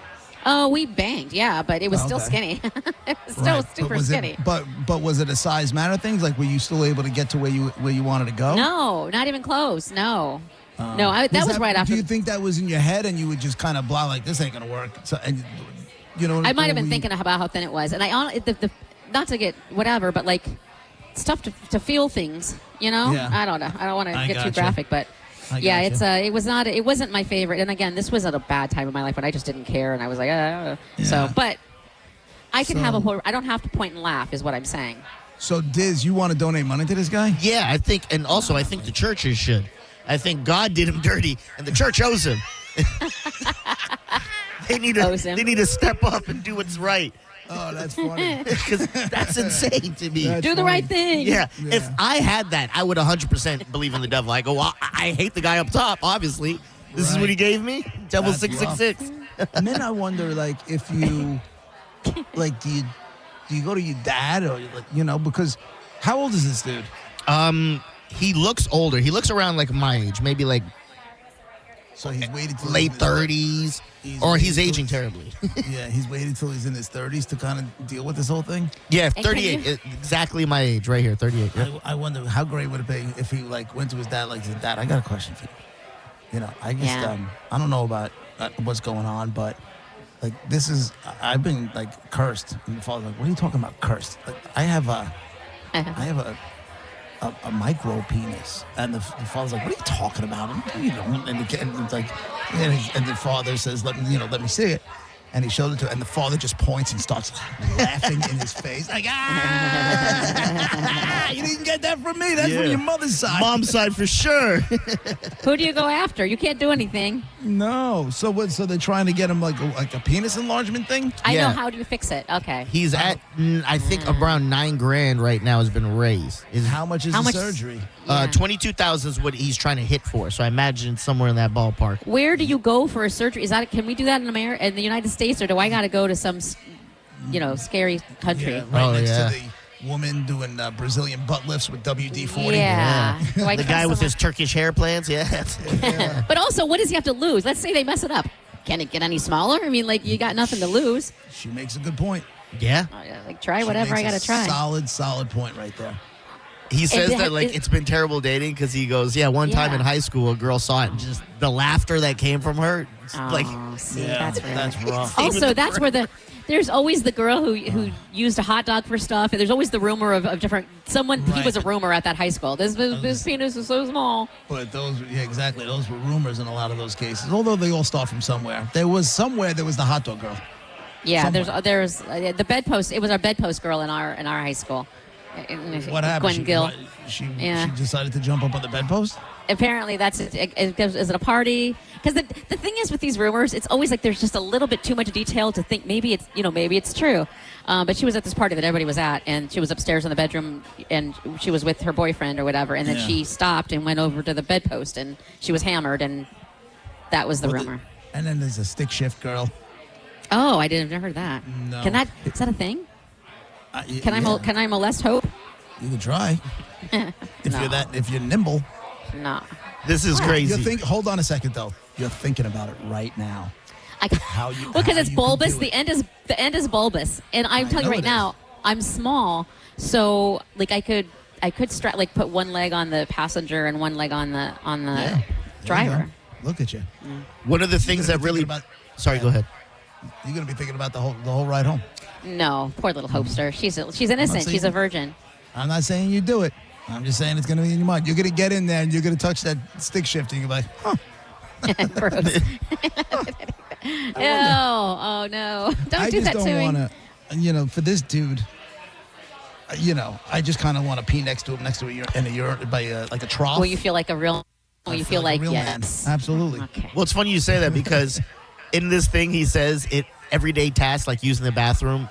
Oh, we banged, yeah, but it was still skinny. It was still super skinny. But was it a size matter thing? Like, were you still able to get to where you wanted to go? No, not even close. No. That was right after. Do you think that was in your head and you would just kind of blah like this ain't gonna work? So, and, you know, I might have been thinking about how thin it was, and not to get whatever, but like stuff to feel things. You know, Yeah. I don't know. I don't want to get too gotcha. graphic, but yeah, it wasn't my favorite. And again, this was at a bad time in my life when I just didn't care, and I was like, so. But I can have I don't have to point and laugh, is what I'm saying. So, Diz, you want to donate money to this guy? Yeah, I think, and also I think the churches should. I think God did him dirty, and the church owes him. They need to step up and do what's right. Oh, that's funny. Because that's insane to me. Do the right thing. Yeah. If I had that, I would 100% believe in the devil. I go, well, I hate the guy up top, obviously. This is what he gave me? Devil That's 666. And then I wonder, like, if you, like, do you go to your dad or, you know, because how old is this dude? He looks older. He looks around like my age, maybe like So he's waited till late 30s, or he's aging terribly. Yeah, he's waited till he's in his 30s to kind of deal with this whole thing. Yeah, 38. Exactly my age, right here, 38. Yeah. I wonder how great would it be if he like went to his dad, like, Dad, I got a question for you. You know, I just I don't know about what's going on, but like I've been like cursed. And the father's like, what are you talking about, cursed? Like, I have a micro penis, and the father's like, what are you talking about? You know, and it's like, and the father says, let me see it. And he showed it to her, and the father just points and starts laughing in his face. Like, you didn't get that from me. That's from your mother's side. Mom's side for sure. Who do you go after? You can't do anything. No. So what? So they're trying to get him like a penis enlargement thing? I know. How do you fix it? Okay. He's at, I think, around $9,000 right now has been raised. How much is the surgery? 22,000 is what he's trying to hit for. So I imagine somewhere in that ballpark. Where do you go for a surgery? Can we do that in America, in the United States, or do I got to go to some, scary country? Yeah, right next to the woman doing Brazilian butt lifts with WD-40. Yeah. The guy with his Turkish hair plans. Yeah. But also, what does he have to lose? Let's say they mess it up. Can it get any smaller? I mean, like, you got nothing to lose. She makes a good point. Yeah. Try whatever I got to try. Solid point right there. He says that it's been terrible dating because he goes, one time in high school a girl saw it and just the laughter that came from her, that's rough. Also, that's where there's always the girl who used a hot dog for stuff, and there's always the rumor of different someone. He was a rumor at that high school. This penis is so small. But those were rumors in a lot of those cases. Although they all start from somewhere. There was the hot dog girl. Yeah, there's the bedpost. It was our bedpost girl in our high school. What happened? Gwen Gill. She decided to jump up on the bedpost? Apparently, that's it. Is it a party? Because the thing is with these rumors, it's always like there's just a little bit too much detail to think maybe it's true. But she was at this party that everybody was at, and she was upstairs in the bedroom, and she was with her boyfriend or whatever, and then she stopped and went over to the bedpost, and she was hammered, and that was the rumor. And then there's a stick shift girl. Oh, I didn't never heard that. No. Is that a thing? Can I molest Hope? You can try. If you're nimble. No. This is crazy. Hold on a second though. You're thinking about it right now. Because it's bulbous. The end is bulbous, and I'm telling you right now, I'm small, so like I could put one leg on the passenger and one leg on the driver. Look at you. One of the things that really. Sorry, go ahead. You're gonna be thinking about the whole ride home. No, poor little Hopester. She's innocent. She's a virgin. I'm not saying you do it. I'm just saying it's going to be in your mind. You're going to get in there and you're going to touch that stick shift and you're like, huh. Gross. Oh no! Don't do that to me. I just don't want to, for this dude. I just kind of want to pee next to him, in a urine by like a trough. Well, you feel like a real. Well, you feel like a real yes, man. Absolutely. Okay. Well, it's funny you say that because in this thing he says everyday tasks like using the bathroom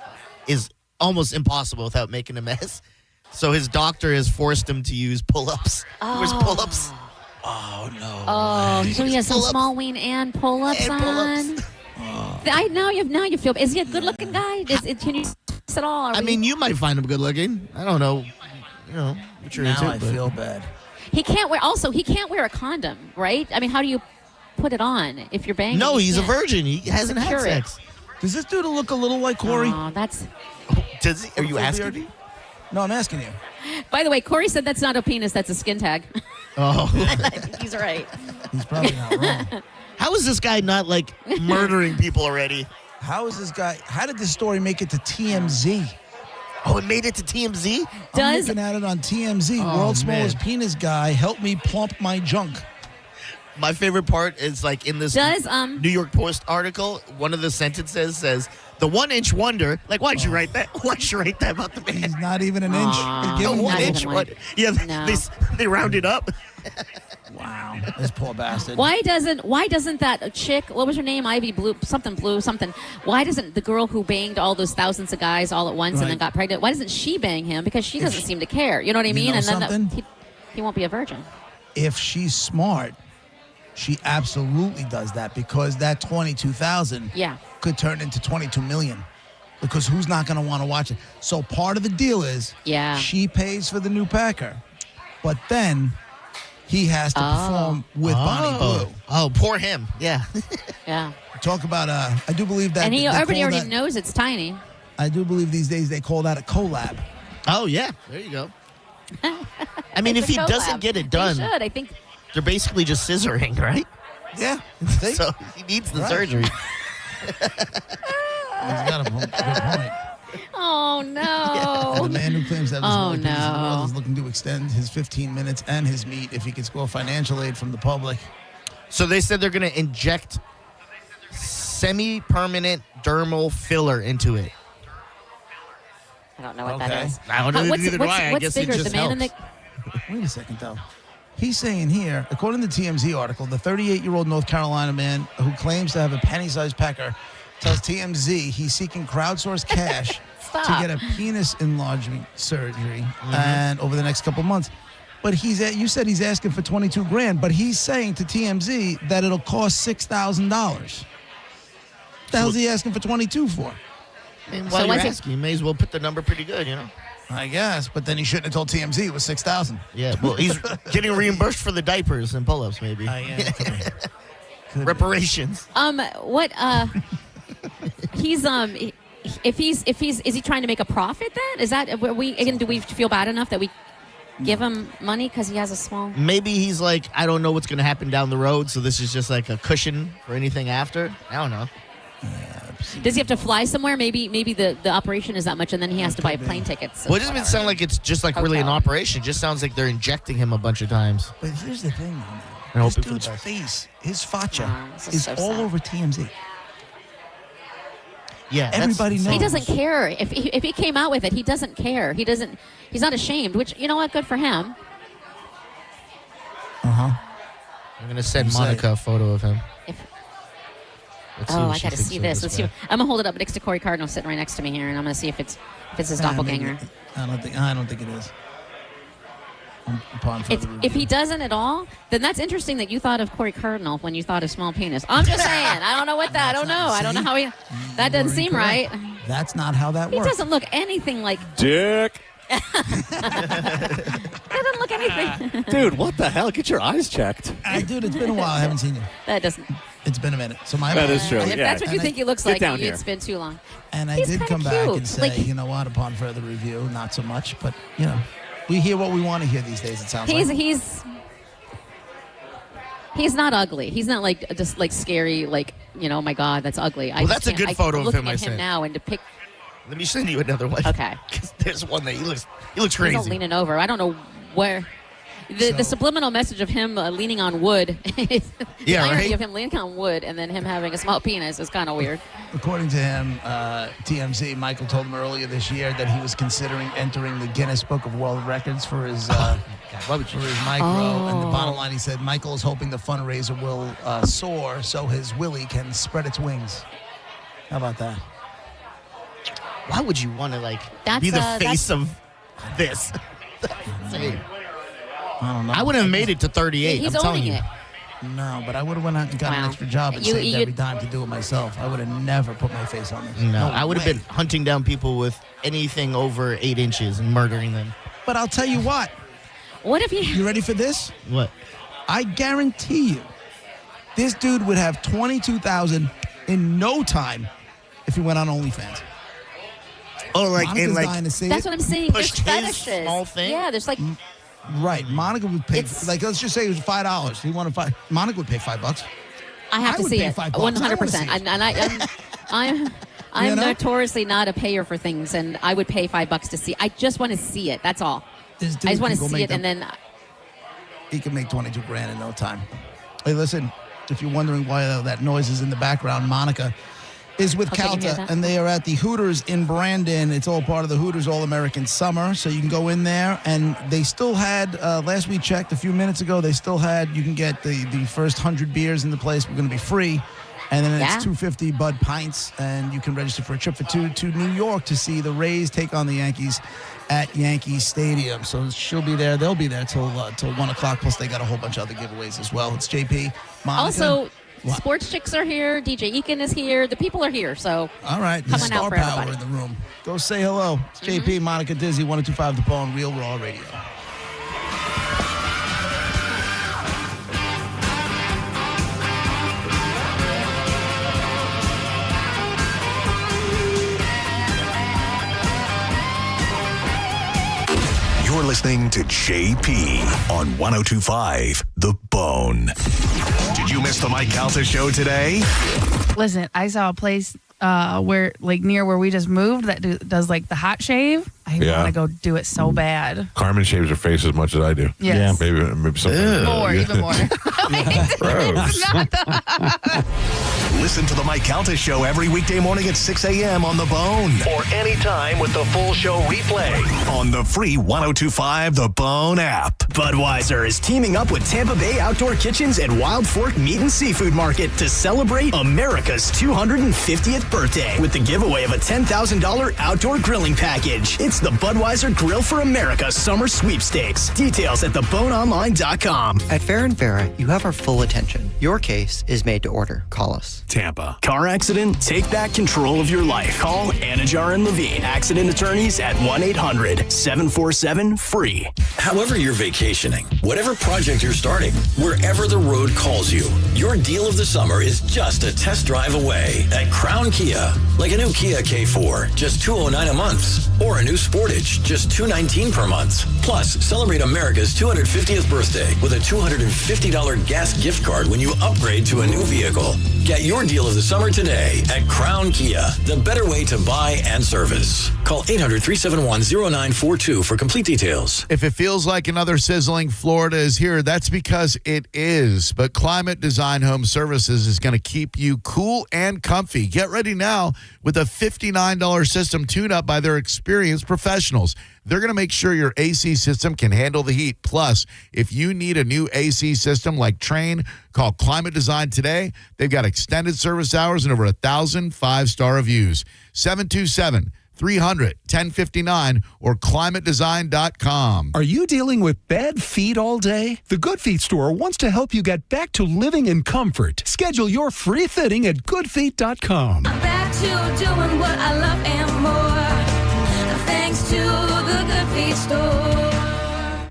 is almost impossible without making a mess. So his doctor has forced him to use pull-ups. He wears pull-ups. Oh, no. Oh, so he has some Pull-ups. small ween and pull-ups And on. pull-ups. Now you feel. Is he a good-looking guy? Can you at all? I mean, you might find him good looking. I don't know. What you're Now into. I but- feel bad. he can't wear a condom, right? I mean, how do you put it on if you're banging? No, You he's a can't virgin. He hasn't had secure it. sex. Does this dude look a little like Corey? Oh, that's. Does he? Are you Full asking beard? me? No, I'm asking you. By the way, Corey said that's not a penis, that's a skin tag. Oh. He's right. He's probably not wrong. How is this guy not like murdering people already? How is this guy? How did this story make it to TMZ? Oh, it made it to TMZ? I'm looking at it on TMZ. Oh, World's smallest man. penis guy help me plump my junk. My favorite part is like in this New York Post article, one of the sentences says, "The 1-inch wonder." Like, why'd you write that? Why'd you write that about the man? He's not even an inch. Aw, Give him The an 1 inch. inch wonder. Yeah, No. they round it up. Wow, this poor bastard. Why doesn't that chick, what was her name? Ivy Blue, something. Why doesn't the girl who banged all those thousands of guys all at once and then Right. got pregnant, why doesn't she bang him? Because she doesn't seem to care. You know what I You mean? know And then something? he won't be a virgin. If she's smart, she absolutely does that because that 22,000 Yeah. could turn into 22 million. Because who's not going to want to watch it? So part of the deal is she pays for the new Packer, but then he has to perform with Bonnie Blue. Oh, poor him. Yeah. Yeah. Talk about I do believe that. And they everybody call already that- knows it's tiny. I do believe these days they call that a collab. Oh, yeah. There you go. I mean, It's if he a collab. doesn't get it done, They should. I think. they're basically just scissoring, right? Yeah. So he needs the Right. surgery. He's got a good point. Oh no. And the man who claims that his Oh, only penis in the no. world is looking to extend his 15 minutes and his meat if he can score financial aid from the public. So they said they're going to inject semi-permanent dermal filler into it. I don't know what that is. I don't know, What's- neither do what's- I. I what's guess bigger, it just the man in helps. Wait a second, though. He's saying here, according to the TMZ article, the 38-year-old North Carolina man who claims to have a penny-sized pecker tells TMZ he's seeking crowdsourced cash to get a penis enlargement surgery and over the next couple months. But you said he's asking for $22,000, but he's saying to TMZ that it'll cost $6,000. What the hell's he asking for $22,000 for? I mean, while you're asking, you may as well put the number pretty good, you know? I guess, but then he shouldn't have told TMZ it was $6,000. Yeah, well, he's getting reimbursed for the diapers and pull-ups, maybe. Yeah, Reparations. What? He's is he trying to make a profit? Then is that do we feel bad enough that we give him money because he has a small? Maybe he's like, I don't know what's going to happen down the road, so this is just like a cushion for anything after. I don't know. Does he have to fly somewhere? Maybe the operation is that much, and then he has to buy plane tickets. Well, it doesn't sound like it's just like really an operation. It just sounds like they're injecting him a bunch of times. But here's the thing, And this hoping for the dude's best. face, his facha, this is is so all sad. over TMZ. Yeah, Everybody knows. He doesn't care if he came out with it. He doesn't care. He's not ashamed. Which, you know what? Good for him. Uh-huh. I'm going to send Say Monica a photo of him. Let's see Oh, what I she got to thinks see of this. Let's see. guy. I'm gonna hold it up next to Corey Cardinal, sitting right next to me here, and I'm gonna see if it's his doppelganger. I don't think it is. Upon further review. If he doesn't at all, then that's interesting that you thought of Corey Cardinal when you thought of small penis. I'm just saying. I don't know what that. I don't know. I don't know how he. That doesn't You're seem incorrect. right. That's not how that He works. doesn't look anything like. Dick. That doesn't look anything. Dude, what the hell? Get your eyes checked. Dude, it's been a while. I haven't seen you. That doesn't. It's been a minute. So my That is true. If Yeah. that's what you And think he looks Get like, down here. it's been too long. And I He's did kinda come back cute. and say, Like- you know what? Upon further review, not so much. But you know, we hear what we want to hear these days. It sounds like. He's not ugly. He's not like just like scary. Like, you know, oh my God, that's ugly. Well, that's a good photo of him, I Looking at said. him now and depict. Let me send you another one. Okay. 'Cause there's one that he looks He's crazy. all leaning over. I don't know where. The subliminal message of him leaning on wood, the Yeah, irony right? of him leaning on wood and then him having a small penis is kind of weird. According to him, TMZ, Michael told him earlier this year that he was considering entering the Guinness Book of World Records for his micro. And the bottom line, he said, Michael is hoping the fundraiser will soar so his willy can spread its wings. How about that? Why would you want to That's, be the that's- face of this? That's insane. I don't know. I wouldn't have made it to 38. He's I'm telling owning you. it. No, but I would have went out and got an Wow. extra job and You- saved you- every dime to do it myself. I would have never put my face on this. No, I would have way. been hunting down people with anything over 8 inches and murdering them. But I'll tell you what. What if You ready for this? What? I guarantee you, this dude would have 22,000 in no time if he went on OnlyFans. Oh, Monica's dying to see That's it. what I'm saying. There's Pushed his fetishes. small thing? Yeah, there's like Right. Monica would pay, It's- let's just say it was $5. He wanted $5. Monica would pay $5. I have I to would see pay it. $5. I wanna 100%. see it. I'm You know? notoriously not a payer for things, and I would pay $5 to see. I just want to see it. That's all. This dude I just want can to go see make it, and then He can make 22 grand in no time. Hey, listen, if you're wondering why that noise is in the background, Monica is with Okay, you hear Calta, that? and they are at the Hooters in Brandon. It's all part of the Hooters All-American Summer, so you can go in there. And they still had, last we checked a few minutes ago, you can get the first 100 beers in the place. We're going to be free. And then Yeah. it's $2.50 Bud Pints, and you can register for a trip for two to New York to see the Rays take on the Yankees at Yankee Stadium. So she'll be there. They'll be there till 1 o'clock. Plus, they got a whole bunch of other giveaways as well. It's JP. Monica. also What? Sports Chicks are here. DJ Eakin is here. The people are here. So All right, the Come on out star for power everybody. in the room. Go say hello. It's JP, Monica Dizzy, 102.5 The Bone, Real Raw Radio. You're listening to JP on 102.5 The Bone. Did you miss the Mike Calta show today? Listen, I saw a place where, near where we just moved that does the hot shave. I Yeah. want to go do it so bad. Carmen shaves her face as much as I do. Yes. Maybe something. More, even more. Gross. Listen to the Mike Calta show every weekday morning at 6 a.m. on The Bone. Or anytime with the full show replay on the free 102.5 The Bone app. Budweiser is teaming up with Tampa Bay Outdoor Kitchens and Wild Fork Meat and Seafood Market to celebrate America's 250th birthday with the giveaway of a $10,000 outdoor grilling package. It's the Budweiser Grill for America Summer Sweepstakes. Details at theboneonline.com. At Fair and Farah, you have our full attention. Your case is made to order. Call us. Tampa. Car accident? Take back control of your life. Call Anajar and Levine. Accident attorneys at 1-800-747-FREE. However you're vacationing, whatever project you're starting, wherever the road calls you, your deal of the summer is just a test drive away at Crown Kia. Like a new Kia K4, just $209 a month. Or a new Sportage, just $219 per month. Plus, celebrate America's 250th birthday with a $250 gas gift card when you upgrade to a new vehicle. Get your deal of the summer today at Crown Kia, the better way to buy and service. Call 800-371-0942 for complete details. If it feels like another sizzling Florida is here, that's because it is. But Climate Design Home Services is going to keep you cool and comfy. Get ready now with a $59 system tune-up by their experienced professionals. They're going to make sure your AC system can handle the heat. Plus, if you need a new AC system like Trane, call Climate Design today. They've got extended service hours and over 1,000 5-star reviews. 727-300-1059 or climatedesign.com. Are you dealing with bad feet all day? The Good Feet store wants to help you get back to living in comfort. Schedule your free fitting at goodfeet.com. Back to doing what I love and more. Thanks to the Good Feet store.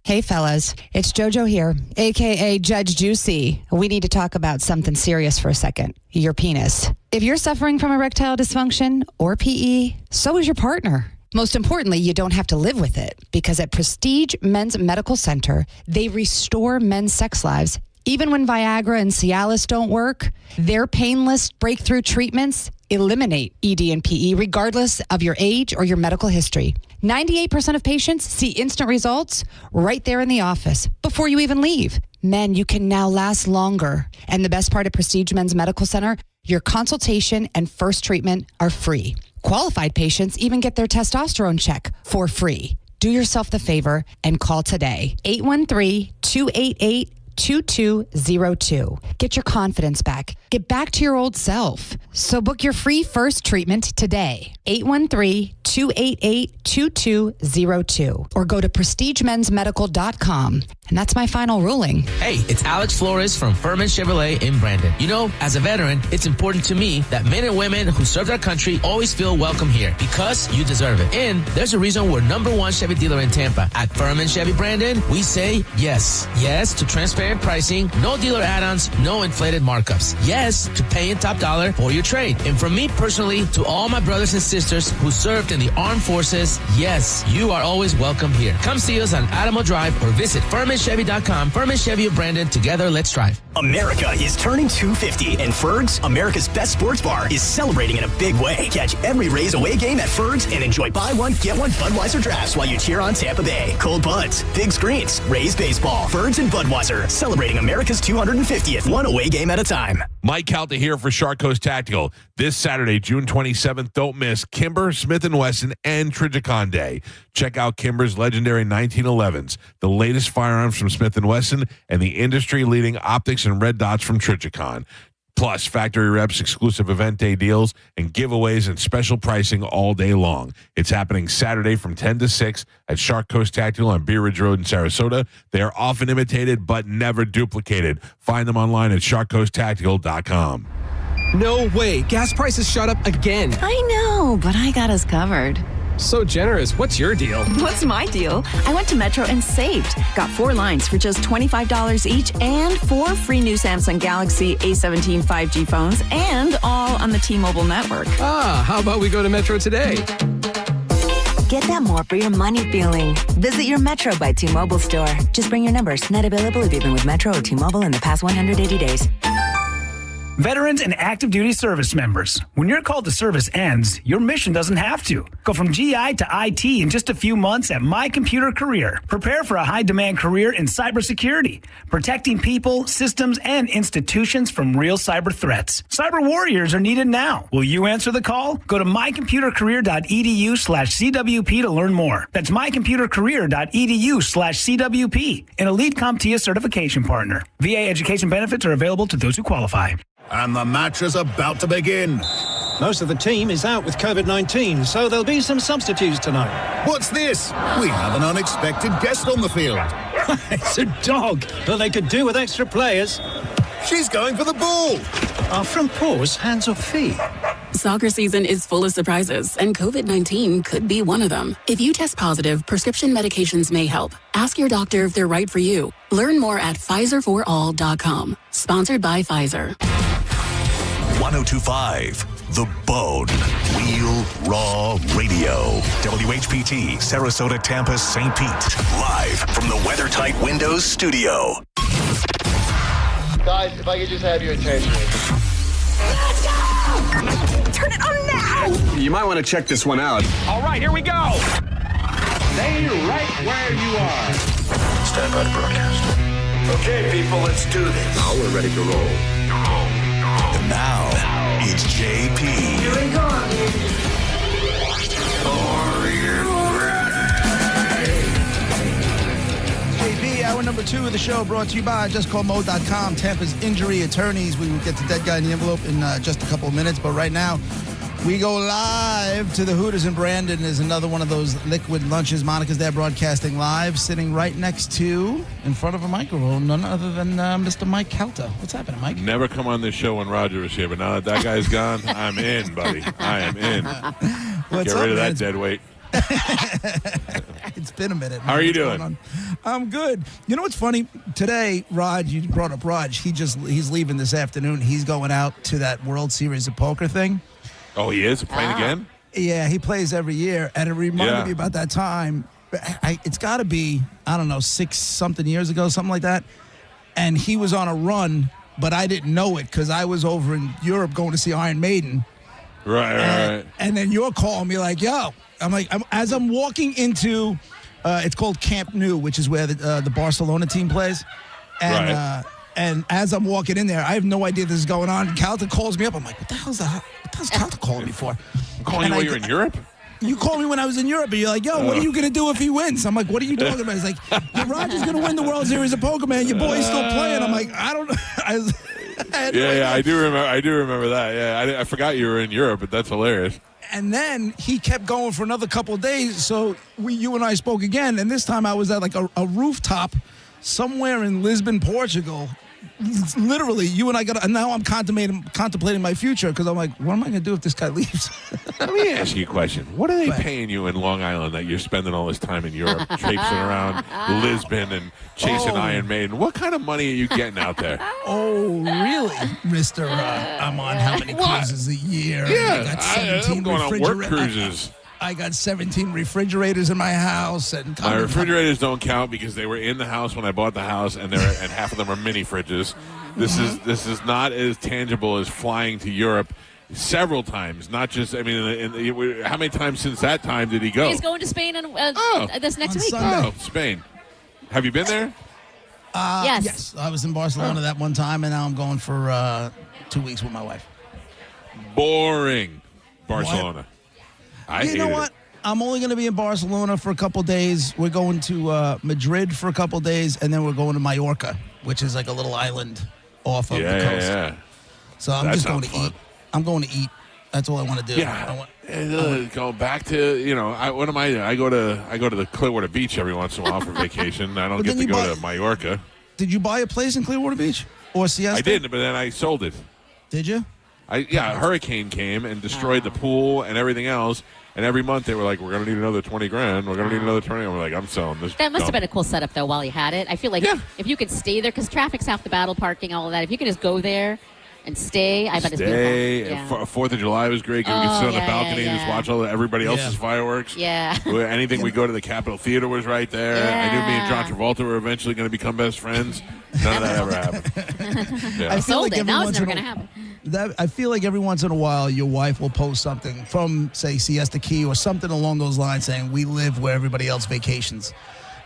Hey fellas, it's JoJo here, aka Judge Juicy. We need to talk about something serious for a second. Your penis. If you're suffering from erectile dysfunction or PE, so is your partner. Most importantly, you don't have to live with it because at Prestige Men's Medical Center, they restore men's sex lives. Even when Viagra and Cialis don't work, their painless breakthrough treatments eliminate ED and PE regardless of your age or your medical history. 98% of patients see instant results right there in the office before you even leave. Men, you can now last longer. And the best part of Prestige Men's Medical Center, your consultation and first treatment are free. Qualified patients even get their testosterone check for free. Do yourself the favor and call today. 813-288 813-288-2202. Get your confidence back. Get back to your old self. So book your free first treatment today. 813-288-2202. Or go to prestigemensmedical.com. And that's my final ruling. Hey, it's Alex Flores from Furman Chevrolet in Brandon. You know, as a veteran, it's important to me that men and women who served our country always feel welcome here because you deserve it. And there's a reason we're #1 Chevy dealer in Tampa. At Furman Chevy Brandon, we say yes. Yes to transparent pricing, no dealer add-ons, no inflated markups. Yes to paying top dollar for your trade. And from me personally to all my brothers and sisters who served in the armed forces, yes, you are always welcome here. Come see us on Adamo Drive or visit FurmanChevy.com. Furman Chevy of Brandon. Together, let's drive. America is turning 250, and Ferg's, America's best sports bar, is celebrating in a big way. Catch every Rays away game at Ferg's and enjoy buy one, get one Budweiser drafts while you cheer on Tampa Bay. Cold buds, big screens, Rays baseball, Ferg's and Budweiser, celebrating America's 250th, one away game at a time. Mike Calta here for Shark Coast Tactical. This Saturday, June 27th, don't miss Kimber, Smith & Wesson, and Trijicon Day. Check out Kimber's legendary 1911s, the latest firearms from Smith & Wesson, and the industry-leading optics and red dots from Trijicon. Plus, factory reps, exclusive event day deals, and giveaways and special pricing all day long. It's happening Saturday from 10 to 6 at Shark Coast Tactical on Bee Ridge Road in Sarasota. They are often imitated but never duplicated. Find them online at sharkcoasttactical.com. No way. Gas prices shot up again. I know, but I got us covered. So generous. What's your deal? What's my deal? I went to Metro and saved. Got 4 lines for just $25 each and 4 free new Samsung Galaxy A17 5G phones, and all on the T-Mobile network. Ah, how about we go to Metro today? Get that more for your money feeling. Visit your Metro by T-Mobile store. Just bring your numbers. Not available if you've been with Metro or T-Mobile in the past 180 days. Veterans and active duty service members, when your call to service ends, your mission doesn't have to. Go from GI to IT in just a few months at My Computer Career. Prepare for a high-demand career in cybersecurity, protecting people, systems, and institutions from real cyber threats. Cyber warriors are needed now. Will you answer the call? Go to mycomputercareer.edu/CWP to learn more. That's mycomputercareer.edu/CWP, an elite CompTIA certification partner. VA education benefits are available to those who qualify. And the match is about to begin. Most of the team is out with COVID-19, so there'll be some substitutes tonight. What's this? We have an unexpected guest on the field. It's a dog, but they could do with extra players. She's going for the ball. Are front paws hands or feet? Soccer season is full of surprises, and COVID-19 could be one of them. If you test positive, prescription medications may help. Ask your doctor if they're right for you. Learn more at PfizerForAll.com. Sponsored by Pfizer. 1025 The Bone. Real Raw Radio. WHPT, Sarasota, Tampa, St. Pete. Live from the WeatherTight Windows studio. Guys, if I could just have your attention. Let's go! Turn it on now! You might want to check this one out. All right, here we go. Stay right where you are. Stand by to broadcast. Okay, people, let's do this. Now we're ready to roll. And now, it's JP. Here we go. Are you JP, hour number 2 of the show brought to you by JustCallMo.com, Tampa's injury attorneys. We will get to Dead Guy in the Envelope in just a couple of minutes, but right now, we go live to the Hooters in Brandon. There's another one of those liquid lunches. Monica's there broadcasting live, sitting right next to, in front of a microphone, none other than Mr. Mike Calta. What's happening, Mike? Never come on this show when Roger was here, but now that that guy's gone, I'm in, buddy. I am in. What's Get rid up, of man? that dead weight. It's been a minute. How are you What's doing? going on? I'm good. You know what's funny? Today, Raj, you brought up Raj. He's leaving this afternoon. He's going out to that World Series of Poker thing. Oh, he is? Playing again? Yeah, he plays every year, and it reminded me about that time. It's got to be, I don't know, 6-something years ago, something like that. And he was on a run, but I didn't know it because I was over in Europe going to see Iron Maiden. Right. And then you're calling me like, yo. I'm like, as I'm walking into, it's called Camp Nou, which is where the Barcelona team plays. And and as I'm walking in there, I have no idea this is going on. Calta calls me up. I'm like, what the hell's Calta calling me for? I'm calling you while you're in Europe? You called me when I was in Europe, and you're like, yo, what are you going to do if he wins? I'm like, what are you talking about? He's like, yeah, Roger's going to win the World Series of Poker, man. Your boy's still playing. I'm like, I don't know. I do remember that. Yeah, I forgot you were in Europe, but that's hilarious. And then he kept going for another couple of days, so you and I spoke again, and this time I was at like a rooftop somewhere in Lisbon, Portugal. Literally, you and I and now I'm contemplating my future because I'm like, what am I going to do if this guy leaves? Let me ask you a question. What are they paying you in Long Island that you're spending all this time in Europe, traipsing around Lisbon and chasing Iron Maiden? What kind of money are you getting out there? Oh, really, Mr. I'm on how many cruises a year? Yeah, I got 17 I'm going on work cruises. I got 17 refrigerators in my house, and my refrigerators don't count because they were in the house when I bought the house, and half of them are mini fridges. This is not as tangible as flying to Europe several times. Not just, I mean, how many times since that time did he go? He's going to Spain this next week. Sunday. Oh, Spain. Have you been there? Yes. I was in Barcelona that one time, and now I'm going for 2 weeks with my wife. Boring. Barcelona. You know what? I'm only going to be in Barcelona for a couple days. We're going to Madrid for a couple days, and then we're going to Mallorca, which is like a little island off of the coast. Yeah. So I'm just going to eat. I'm going to eat. That's all I want to do. Yeah. Going back to, what am I doing? I go to the Clearwater Beach every once in a while for vacation. I don't get to go to Mallorca. Did you buy a place in Clearwater Beach or Siesta? I did, but then I sold it. Did you? A hurricane came and destroyed the pool and everything else. And every month they were like, we're going to need another $20,000. We're going to need another $20,000. We're like, I'm selling this. That must have been a cool setup, though, while you had it. I feel like if you could stay there, because traffic's half the battle, parking, all of that. If you could just go there and stay, I bet it's beautiful. Yeah. 4th of July was great. We could sit on the balcony and just watch everybody else's fireworks. Yeah. Anything we go to the Capitol Theater was right there. Yeah. I knew me and John Travolta were eventually going to become best friends. None of that ever happened. I feel sold like it. Now it's never going to happen. I feel like every once in a while your wife will post something from, say, Siesta Key or something along those lines saying, we live where everybody else vacations.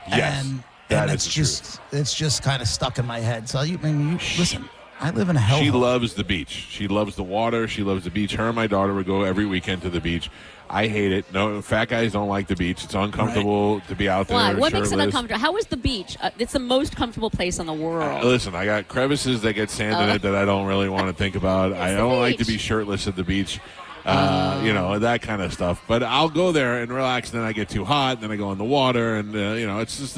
Yes, and it's just kind of stuck in my head. So, listen, I live in a hellhole. She loves the beach. She loves the water. She loves the beach. Her and my daughter would go every weekend to the beach. I hate it. No, fat guys don't like the beach. It's uncomfortable to be out there. Why? What shirtless. makes it uncomfortable? How is the beach? It's the most comfortable place in the world. Listen, I got crevices that get sand in it that I don't really want to think about. I don't like to be shirtless at the beach. That kind of stuff. But I'll go there and relax, and then I get too hot, and then I go in the water, and it's just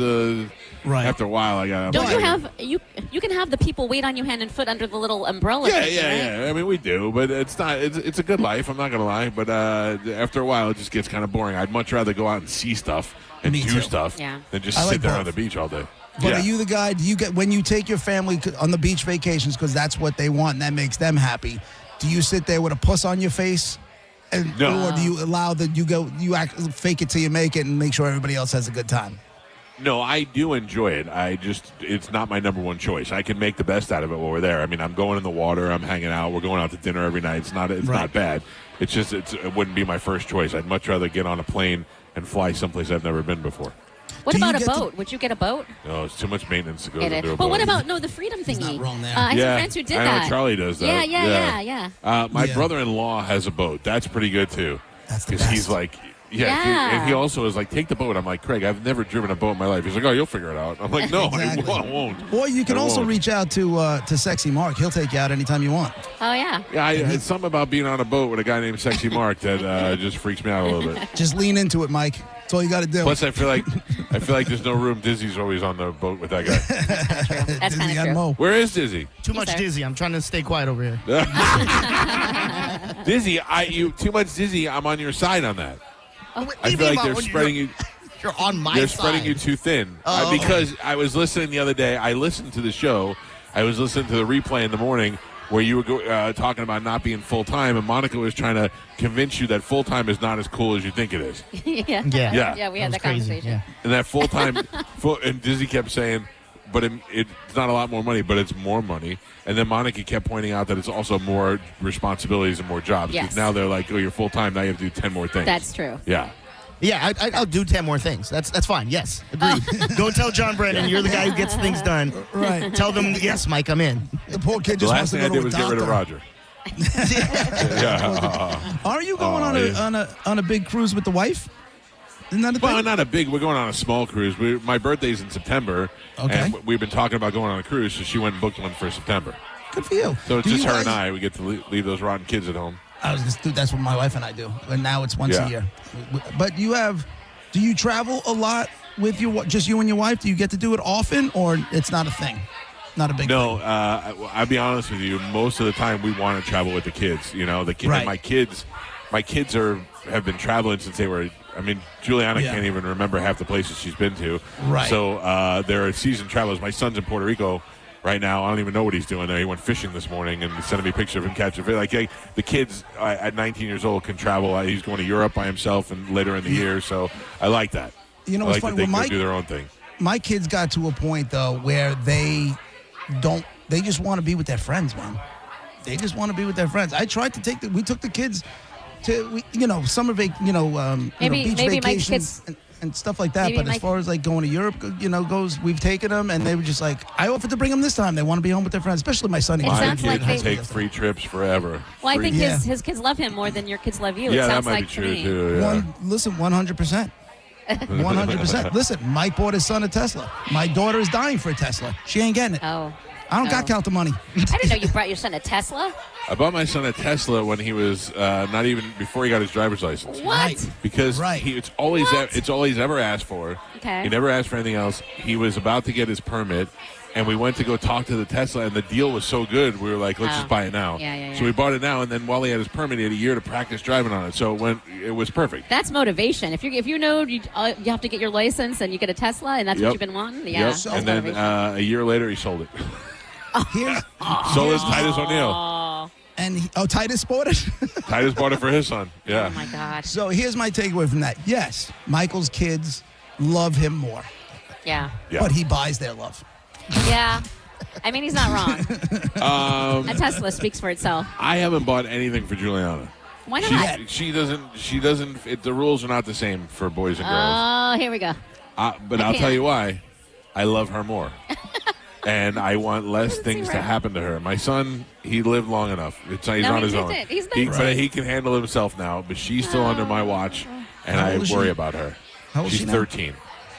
after a while I got. Don't you have you can have the people wait on you hand and foot under the little umbrella? Yeah. I mean, we do, but it's not. It's a good life. I'm not gonna lie, but after a while, it just gets kind of boring. I'd much rather go out and see stuff and do stuff than just sit there on the beach all day. But are you the guy? Do you get when you take your family on the beach vacations because that's what they want and that makes them happy? Do you sit there with a puss on your face, no. Or do you allow that you act fake it till you make it and make sure everybody else has a good time? No, I do enjoy it. It's not my number one choice. I can make the best out of it while we're there. I mean, I'm going in the water. I'm hanging out. We're going out to dinner every night. It's not bad. It's just it wouldn't be my first choice. I'd much rather get on a plane and fly someplace I've never been before. What about a boat? Would you get a boat? No, it's too much maintenance to go into a boat. But what about the freedom thingy? He's not wrong there. I have some friends who did that. I know Charlie does that. Yeah. My brother-in-law has a boat. That's pretty good too. That's the because best. he's like. And he also is like, take the boat. I'm like, Craig, I've never driven a boat in my life. He's like, oh, you'll figure it out. I'm like, no, Exactly. I won't. Or you can also reach out to Sexy Mark. He'll take you out anytime you want. Oh, yeah. Yeah, it's something about being on a boat with a guy named Sexy Mark that just freaks me out a little bit. Just lean into it, Mike. That's all you got to do. Plus, I feel like there's no room. Dizzy's always on the boat with that guy. That's kind of true. Where is Dizzy? Too much Dizzy. I'm trying to stay quiet over here. Dizzy, too much Dizzy. I'm on your side on that. I feel like they're spreading you. You're on my They're side. spreading you too thin. Oh. Because I was listening the other day. I listened to the show. I was listening to the replay in the morning where you were talking about not being full time, and Monica was trying to convince you that full time is not as cool as you think it is. Yeah, we had that conversation. Yeah. And that full time, and Dizzy kept saying, but it's not a lot more money, but it's more money. And then Monica kept pointing out that it's also more responsibilities and more jobs. Yes. Now they're like, oh, you're full time. Now you have to do 10 more things. That's true. Yeah. Yeah, I'll do 10 more things. That's fine. Yes, agreed. Go tell John Brennan you're the guy who gets things done. Right. Tell them, yes, Mike, I'm in. The poor kid The just last wants to thing go I did to a was get rid of doctor. Roger. Are you going on a big cruise with the wife? Isn't that a thing? Well, not a big. We're going on a small cruise. My birthday's in September, and we've been talking about going on a cruise, so she went and booked one for September. Good for you. So it's just her and I. We get to leave those rotten kids at home. That's what my wife and I do. And now it's once a year. But do you travel a lot with just you and your wife? Do you get to do it often, or it's not a thing? Not a big thing? No, I'll be honest with you. Most of the time, we want to travel with the kids. You know, and my kids have been traveling since they were. I mean, Juliana can't even remember half the places she's been to. Right. So they're seasoned travelers. My son's in Puerto Rico right now. I don't even know what he's doing there. He went fishing this morning and sending me a picture of him catching fish. Like the kids at 19 years old can travel. He's going to Europe by himself and later in the year. So I like that. You know, I what's like funny? that they can do their own thing. My kids got to a point though where they just want to be with their friends, man. They just want to be with their friends. I tried to we took the kids to summer beach vacations and stuff like that. But as far as like going to Europe, goes, we've taken them, and they were just like, I offered to bring them this time. They want to be home with their friends, especially my son. My kids take free trips forever. Well, I think his kids love him more than your kids love you. Yeah, it sounds that might like be true to me. too. Yeah. Listen, 100%. 100%. Listen, Mike bought his son a Tesla. My daughter is dying for a Tesla. She ain't getting it. Oh. I don't got count the money. I didn't know you brought your son a Tesla. I bought my son a Tesla when he was not even before he got his driver's license. What? Because it's all he's ever asked for. Okay. He never asked for anything else. He was about to get his permit, and we went to go talk to the Tesla, and the deal was so good, we were like, let's just buy it now. Yeah. So we bought it now, and then while he had his permit, he had a year to practice driving on it. So it was perfect. That's motivation. If you know you have to get your license and you get a Tesla, and that's what you've been wanting. Yeah. Yep. And then a year later, he sold it. Here's Sold it Titus O'Neil. And Titus bought it? Titus bought it for his son. Yeah. Oh, my God. So here's my takeaway from that. Yes, Michael's kids love him more. Yeah. But he buys their love. Yeah. I mean, he's not wrong. A Tesla speaks for itself. I haven't bought anything for Juliana. Why not? She doesn't. The rules are not the same for boys and girls. Oh, here we go. But I'll tell you why. I love her more. And I want less things to happen to her. My son, he lived long enough. He's on his own. But he can handle himself now. But she's still under my watch, and I worry about her. How old is she's she now? 13.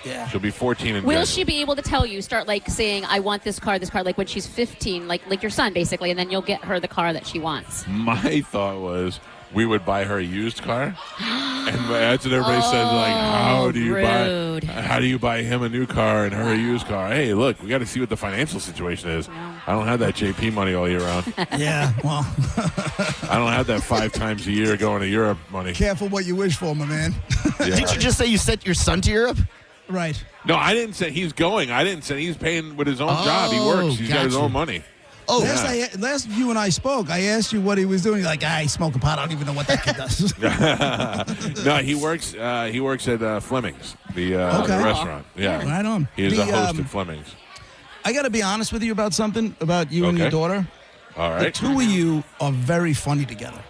Yeah. She'll be 14 in Will January. she be able to tell you, start like saying, I want this car, like when she's 15, like your son basically, and then you'll get her the car that she wants? My thought was we would buy her a used car. And that's what everybody says, like, how do you buy him a new car and her a used car? Hey, look, we got to see what the financial situation is. I don't have that JP money all year round. Yeah, well. I don't have that 5 times a year going to Europe money. Careful what you wish for, my man. Yeah. Did you just say you sent your son to Europe? Right. No, I didn't say he's going. I didn't say he's paying with his own job. He works. He's got his own money. Oh, last you and I spoke, I asked you what he was doing. You're like, he smoked a pot. I don't even know what that kid does. No, he works. He works at Fleming's, the restaurant. Yeah, right on. He is a host at Fleming's. I got to be honest with you about something about you and your daughter. All right. The two of you are very funny together.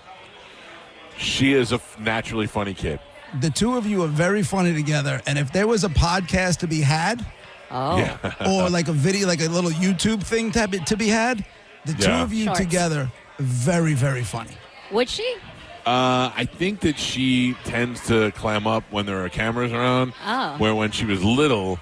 She is a naturally funny kid. The two of you are very funny together, and if there was a podcast to be had. Or like a video, like a little YouTube thing to be had. The two of you together, very, very funny. Would she? I think that she tends to clam up when there are cameras around. Oh. Where when she was little,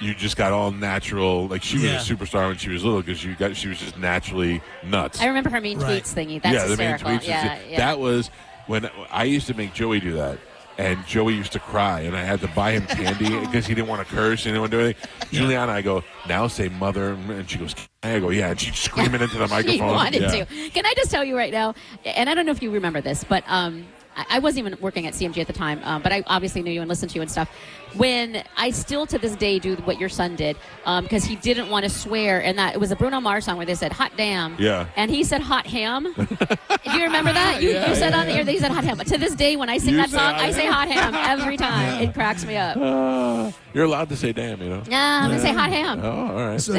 you just got all natural. Like she was a superstar when she was little because she was just naturally nuts. I remember her mean tweets thingy. That's hysterical. The mean tweets. That was when I used to make Joey do that. And Joey used to cry, and I had to buy him candy because he didn't want to curse and he didn't want to do anything. Juliana, I go, now say mother, and she goes, I go, yeah, and she's screaming into the microphone. She wanted to. Can I just tell you right now, and I don't know if you remember this, but I wasn't even working at CMG at the time, but I obviously knew you and listened to you and stuff. When I still to this day do what your son did, because he didn't want to swear, and that it was a Bruno Mars song where they said hot damn, and he said hot ham. Do you remember that? You said on the air that he said hot ham. But to this day, when I sing that song, I say hot ham every time. It cracks me up. You're allowed to say damn, you know. Nah, I'm gonna say hot ham. Oh, all right. So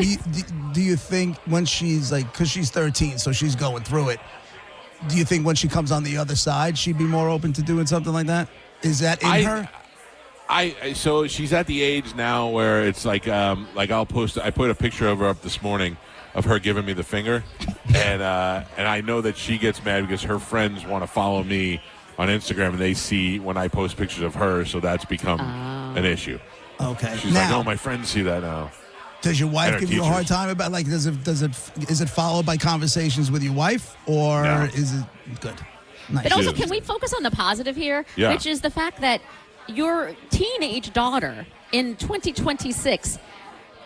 do you think when she's like, because she's 13, so she's going through it. Do you think when she comes on the other side, she'd be more open to doing something like that? Is that in her? So she's at the age now where it's like I put a picture of her up this morning of her giving me the finger, and I know that she gets mad because her friends want to follow me on Instagram and they see when I post pictures of her, so that's become an issue. Okay. She's like, "Oh, my friends see that now." Does your wife And her give you a hard teachers. time about is it followed by conversations with your wife, or No. is it good? Nice. But also, can we focus on the positive here, Yeah. which is the fact that your teenage daughter in 2026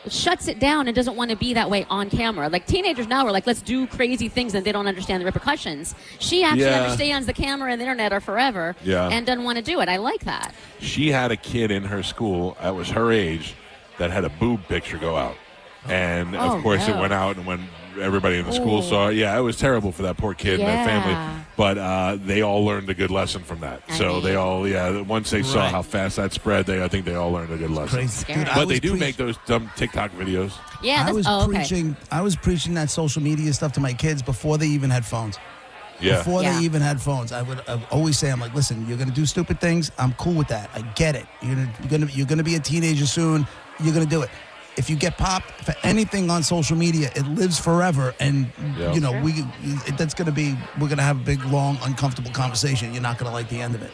shuts it down and doesn't want to be that way on camera. Like teenagers now are like, let's do crazy things, and they don't understand the repercussions. She actually Yeah. understands the camera and the internet are forever, Yeah. and doesn't want to do it. I like that. She had a kid in her school that was her age that had a boob picture go out. And, Oh, of course, no. it went out, and when everybody in the school Oh. saw it, yeah, it was terrible for that poor kid and that family. Yeah. But they all learned a good lesson from that. So they all, once they saw Right. how fast that spread, I think they all learned a good lesson. Crazy. Dude, I But they was do make those dumb TikTok videos. Yeah, I was okay. preaching. I was preaching that social media stuff to my kids before they even had phones. Yeah. Before they even had phones, I would always say, "I'm like, listen, you're gonna do stupid things. I'm cool with that. I get it. You're gonna be a teenager soon. You're gonna do it. If you get popped for anything on social media, it lives forever, and Yeah. we're gonna have a big, long, uncomfortable conversation. You're not gonna like the end of it.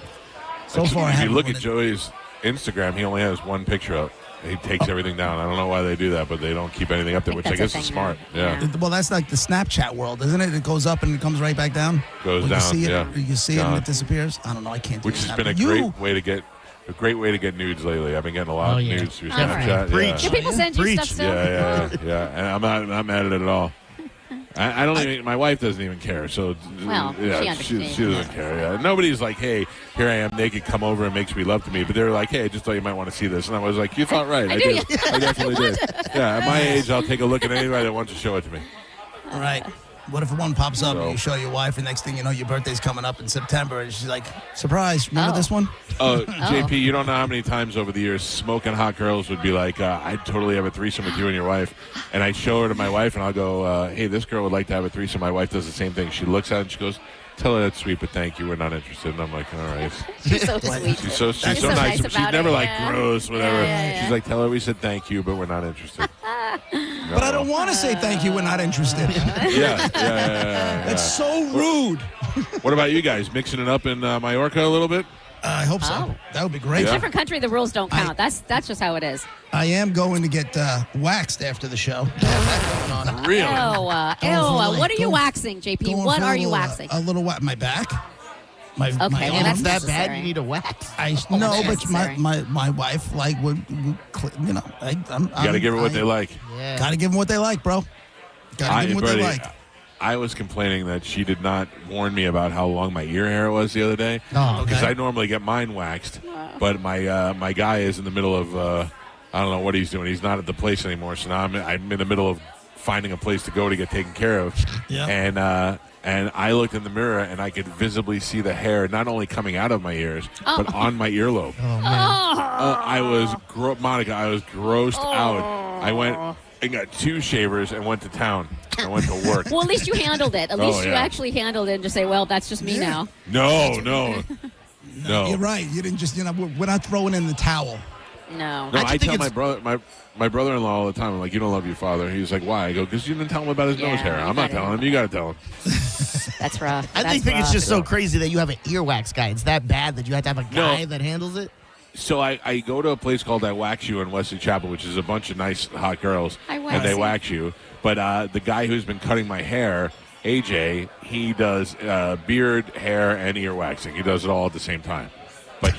So far, I if you haven't. look at Joey's Instagram, he only has one picture up. He takes everything down. I don't know why they do that, but they don't keep anything up there, which I guess is smart. Yeah. Well, that's like the Snapchat world, isn't it? It goes up and it comes right back down. Goes Or down, You see it, yeah. You see it Gone. and it disappears. I don't know. I can't do Which has Snapchat. been a great way to get nudes lately. I've been getting a lot of nudes through All right. Snapchat. Preach. Do people send you stuff still? Yeah. And I'm not mad at it at all. I don't even. My wife doesn't even care. So Well, she yeah, understands. she doesn't care. Yeah. Nobody's like, "Hey, here I am naked. Come over and makes me love to me." But they're like, "Hey, I just thought you might want to see this." And I was like, "You thought right. I did. I definitely did." Yeah. At my age, I'll take a look at anybody that wants to show it to me. All right. What if one pops up So- and you show your wife, and next thing you know, your birthday's coming up in September, and she's like, "Surprise! Remember this one?" Oh, JP, you don't know how many times over the years smoking hot girls would be like, "I'd totally have a threesome with you and your wife," and I show her to my wife, and I'll go, "Hey, this girl would like to have a threesome." My wife does the same thing. She looks at it and she goes, "Tell her that's sweet, but thank you. We're not interested." And I'm like, "All right." She's so sweet. She's so She's nice. nice But she's about never it, like yeah. gross, whatever. Yeah. She's like, "Tell her we said thank you, but we're not interested." But I don't want to say thank you. We're not interested. Yeah. That's so rude. What about you guys? Mixing it up in Mallorca a little bit? I hope so. Oh. That would be great. Yeah. Different country, the rules don't count. That's just how it is. I am going to get waxed after the show. Really? Ew. What are you waxing, JP? Going What for are a you little, waxing? A little my back. My Okay, my well, arms. that's That bad? necessary. You need a wax. No, but necessary. my wife would I'm You got to give her what they like. Yeah. Gotta give them what they like, bro. Gotta give them what Brady, they like. I was complaining that she did not warn me about how long my ear hair was the other day. Oh, Because okay. I normally get mine waxed, but my guy is in the middle of I don't know what he's doing. He's not at the place anymore, so now I'm in the middle of finding a place to go to get taken care of. Yeah. And I looked in the mirror and I could visibly see the hair not only coming out of my ears but on my earlobe. I was Monica. I was grossed out. I went and got 2 shavers and went to town. I went to work. Well, at least you handled it. At Oh, least you yeah. actually handled it and just say, well, that's just me now. No. You're right. You didn't just we're not throwing in the towel. No. No, I tell my brother, my brother-in-law all the time. I'm like, "You don't love your father." He's like, "Why?" I go, "Because you didn't tell him about his nose hair." I'm not telling him. You got to tell him. That's rough. I think it's just so crazy that you have an earwax guy. It's that bad that you have to have a guy that handles it. So I go to a place called I Wax You in Wesley Chapel, which is a bunch of nice hot girls, I Wax and they You. wax you. But the guy who's been cutting my hair, AJ, he does beard, hair, and ear waxing. He does it all at the same time. But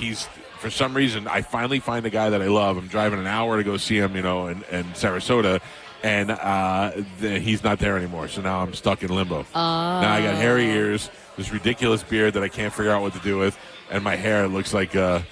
for some reason, I finally find a guy that I love. I'm driving an hour to go see him, in Sarasota, and he's not there anymore. So now I'm stuck in limbo. Now I got hairy ears, this ridiculous beard that I can't figure out what to do with, and my hair looks like I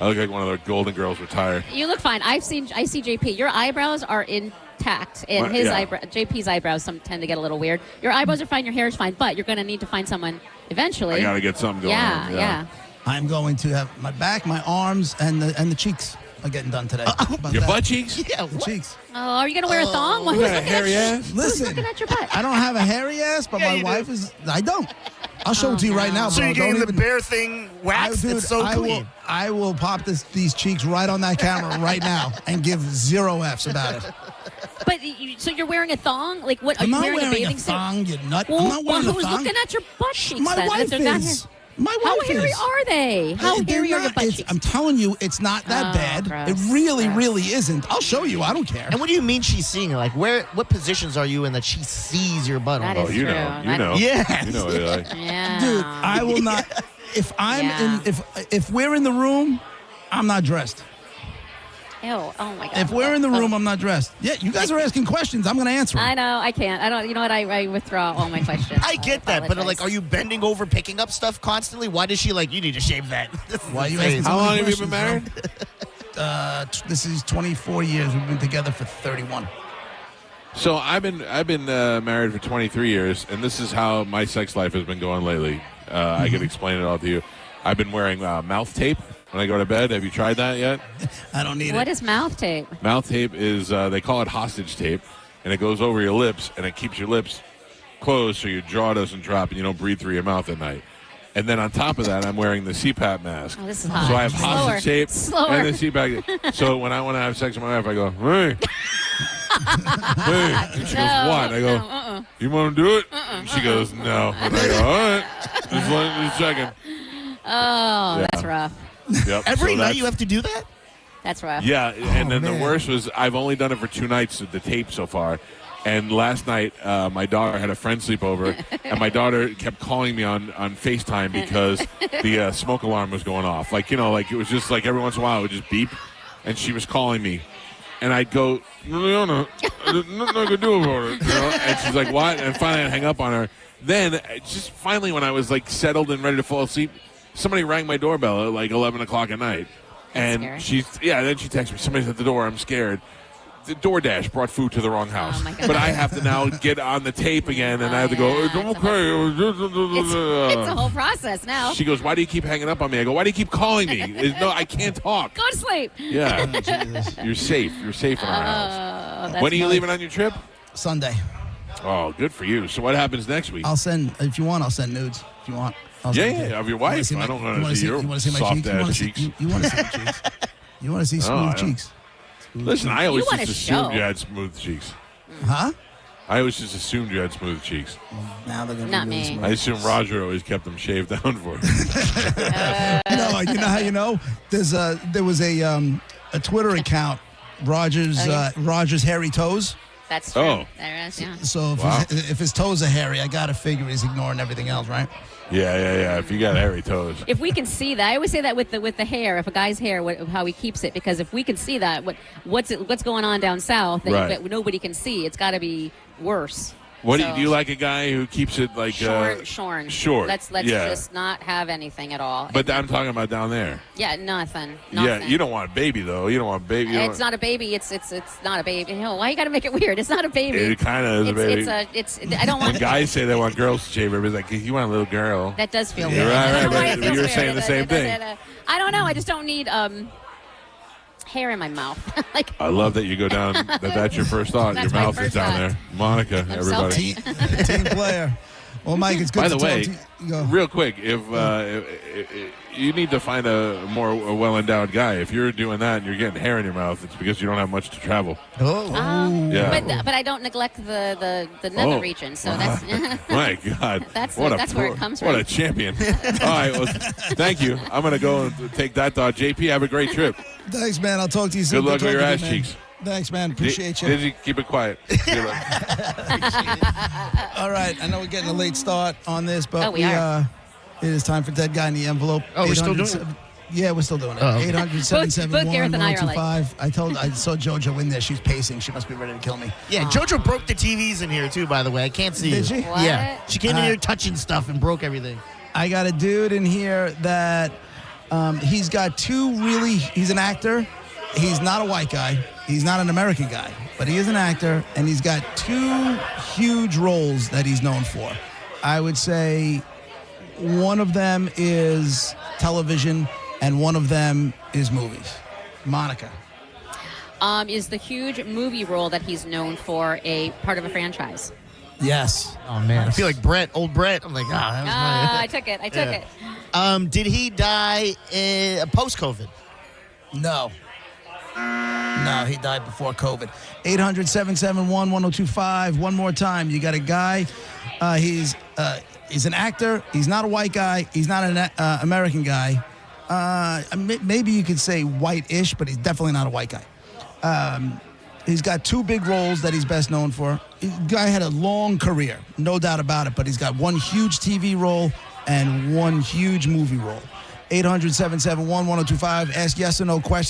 look like one of the Golden Girls retired. You look fine. I see JP. Your eyebrows are intact, and JP's eyebrows tend to get a little weird. Your eyebrows are fine. Your hair is fine, but you're going to need to find someone eventually. I got to get something going on. Yeah. I'm going to have my back, my arms, and the cheeks are getting done today. Your butt cheeks? Yeah, the cheeks. Oh, are you going to wear a thong? Well, You who's got a looking hairy at ass? Listen, looking at your butt? I don't have a hairy ass, but my wife is. I don't. I'll show it to you right now, bro. So you're getting Don't the even- bear thing waxed? Dude, It's so I clean. I will pop these cheeks right on that camera right now and give 0 Fs about it. But so you're wearing a thong? Like what? Are I'm you not wearing wearing a a bathing suit? thong, you nut. Well, I'm not wearing a who's thong. looking at your butt cheeks? My then? wife If they're that is. hair- My How wife hairy is. are they? How They're hairy are your not- butt it's- cheeks? I'm telling you, it's not that Oh, bad. gross. It really isn't. I'll show you. I don't care. And what do you mean she's seeing it? Like, what positions are you in that she sees your butt? That on? is Oh, you true. know. You That- know. Yes. You know what you like. Yeah. Dude, I will not. If I'm Yeah. if we're in the room, I'm not dressed. Ew. Oh my god. If we're in the room, I'm not dressed. Yeah, you guys are asking questions. I'm going to answer them. I know. I can't. I don't. You know what? I withdraw all my questions. I get that, but apologize. like, are you bending over, picking up stuff constantly? Why does she like? You need to shave that. Why are you asking so How many long have you been questions, married? bro? This is 24 years. We've been together for 31. So I've been married for 23 years, and this is how my sex life has been going lately. I can explain it all to you. I've been wearing mouth tape when I go to bed. Have you tried that yet? I don't need What it. is mouth tape? Mouth tape is they call it hostage tape, and it goes over your lips, and it keeps your lips closed so your jaw doesn't drop and you don't breathe through your mouth at night. And then on top of that, I'm wearing the CPAP mask. Oh, this is hot. So I have Slower. hostage tape Slower. and the CPAP. So when I want to have sex with my wife, I go, hey. Hey. And she goes, what? I go, you want to do it? And she goes, no. And I go, all right. Just checking. Oh, Yeah. that's rough. Yep. Every So night that's- you have to do that? That's rough. Yeah, and then man. the worst was I've only done it for 2 nights of the tape so far. And last night, my daughter had a friend sleep over, and my daughter kept calling me on FaceTime because the smoke alarm was going off. Like, like it was just like every once in a while it would just beep, and she was calling me. And I'd go, no, nothing I could do about it. And she's like, what? And finally I'd hang up on her. Then, just finally when I was like settled and ready to fall asleep, somebody rang my doorbell at like 11 o'clock at night. And scary. then she texted me, somebody's at the door, I'm scared. The DoorDash brought food to the wrong house. Oh, my God. But I have to now get on the tape again, and I have to go, it's okay. It's a whole process now. She goes, why do you keep hanging up on me? I go, why do you keep calling me? No, I can't talk. Go to sleep. Yeah. You're safe. You're safe in our house. Oh, that's When are you nice. leaving on your trip? Sunday. Oh, good for you. So what happens next week? I'll send, if you want, I'll send nudes. If you want. I'll send Yeah, nudes. of your You wanna wife. see my- I don't you want wanna to see your you wanna see my cheeks? You soft-ass wanna see- cheeks. You want to see my cheeks? You want to see smooth Oh, yeah. cheeks? Listen, I always wanna just assumed show. you had smooth cheeks. Huh? I always just assumed you had smooth cheeks. Now they're gonna Not be really me. smooth. I assume Roger always kept them shaved down for you. No, you know how you know? There was a Twitter account, Rogers Oh, yeah. Rogers Hairy Toes. That's true. Oh. There is, yeah. So if, Wow. if his toes are hairy, I gotta figure he's ignoring everything else, right? Yeah. If you got hairy toes. If we can see that, I always say that with the hair. If a guy's hair, how he keeps it, because if we can see that, what's going on down south that nobody can see, it's got to be worse. What So- do you like a guy who keeps it like Shorn. Short. Let's yeah. just not have anything at all. But I'm talking about down there. Yeah, nothing. Yeah, Nothing. you don't want baby though. You don't want baby. It's not a baby. It's not a baby. Why you got to make it weird? It's not a baby. It kind of is a baby. It's I don't want. When guys say they want girls to shave, everybody's like, you want a little girl. That does feel You're weird. right, I don't know why right, it but feels you're weird. saying the same thing. I don't know. I just don't need hair in my mouth. Like I love that you go down. That's your first thought. That's Your my mouth is first down thought. there. Monica, I'm everybody. Team player. Well, Mike, it's good By to the talk way, to you. Go. real quick, if you need to find a more well-endowed guy, if you're doing that and you're getting hair in your mouth, it's because you don't have much to travel. Yeah. But I don't neglect the nether region. So that's My God, That's what where it comes What from. a champion! All right, well, thank you. I'm gonna go and take that thought. JP, have a great trip. Thanks, man. I'll talk to you soon. Good luck Good with your talking ass to you, man. cheeks. Thanks, man. Appreciate you. Dizzy, keep it quiet. Good luck. All right. I know we're getting a late start on this, but we are. It is time for Dead Guy in the Envelope. Oh, we're still doing 800 Yeah, we're still doing it. Oh, okay. 800-771-1025. Both Gareth and I are like- I saw JoJo in there. She's pacing. She must be ready to kill me. Yeah, JoJo broke the TVs in here too. By the way, I can't see Did you. she? Yeah, she came in here touching stuff and broke everything. I got a dude in here that he's got he's an actor. He's not a white guy. He's not an American guy, but he is an actor, and he's got 2 huge roles that he's known for. I would say one of them is television, and one of them is movies. Monica. Is the huge movie role that he's known for a part of a franchise? Yes. Oh man, I feel like old Brett. I'm like, that was I took it. I took it. Did he die post-COVID? No. No, he died before COVID. 800-771-1025. One more time. You got a guy. He's an actor. He's not a white guy. He's not an American guy. Maybe you could say white-ish, but he's definitely not a white guy. He's got 2 big roles that he's best known for. The guy had a long career, no doubt about it, but he's got 1 huge TV role and 1 huge movie role. 800-771-1025. Ask yes or no questions.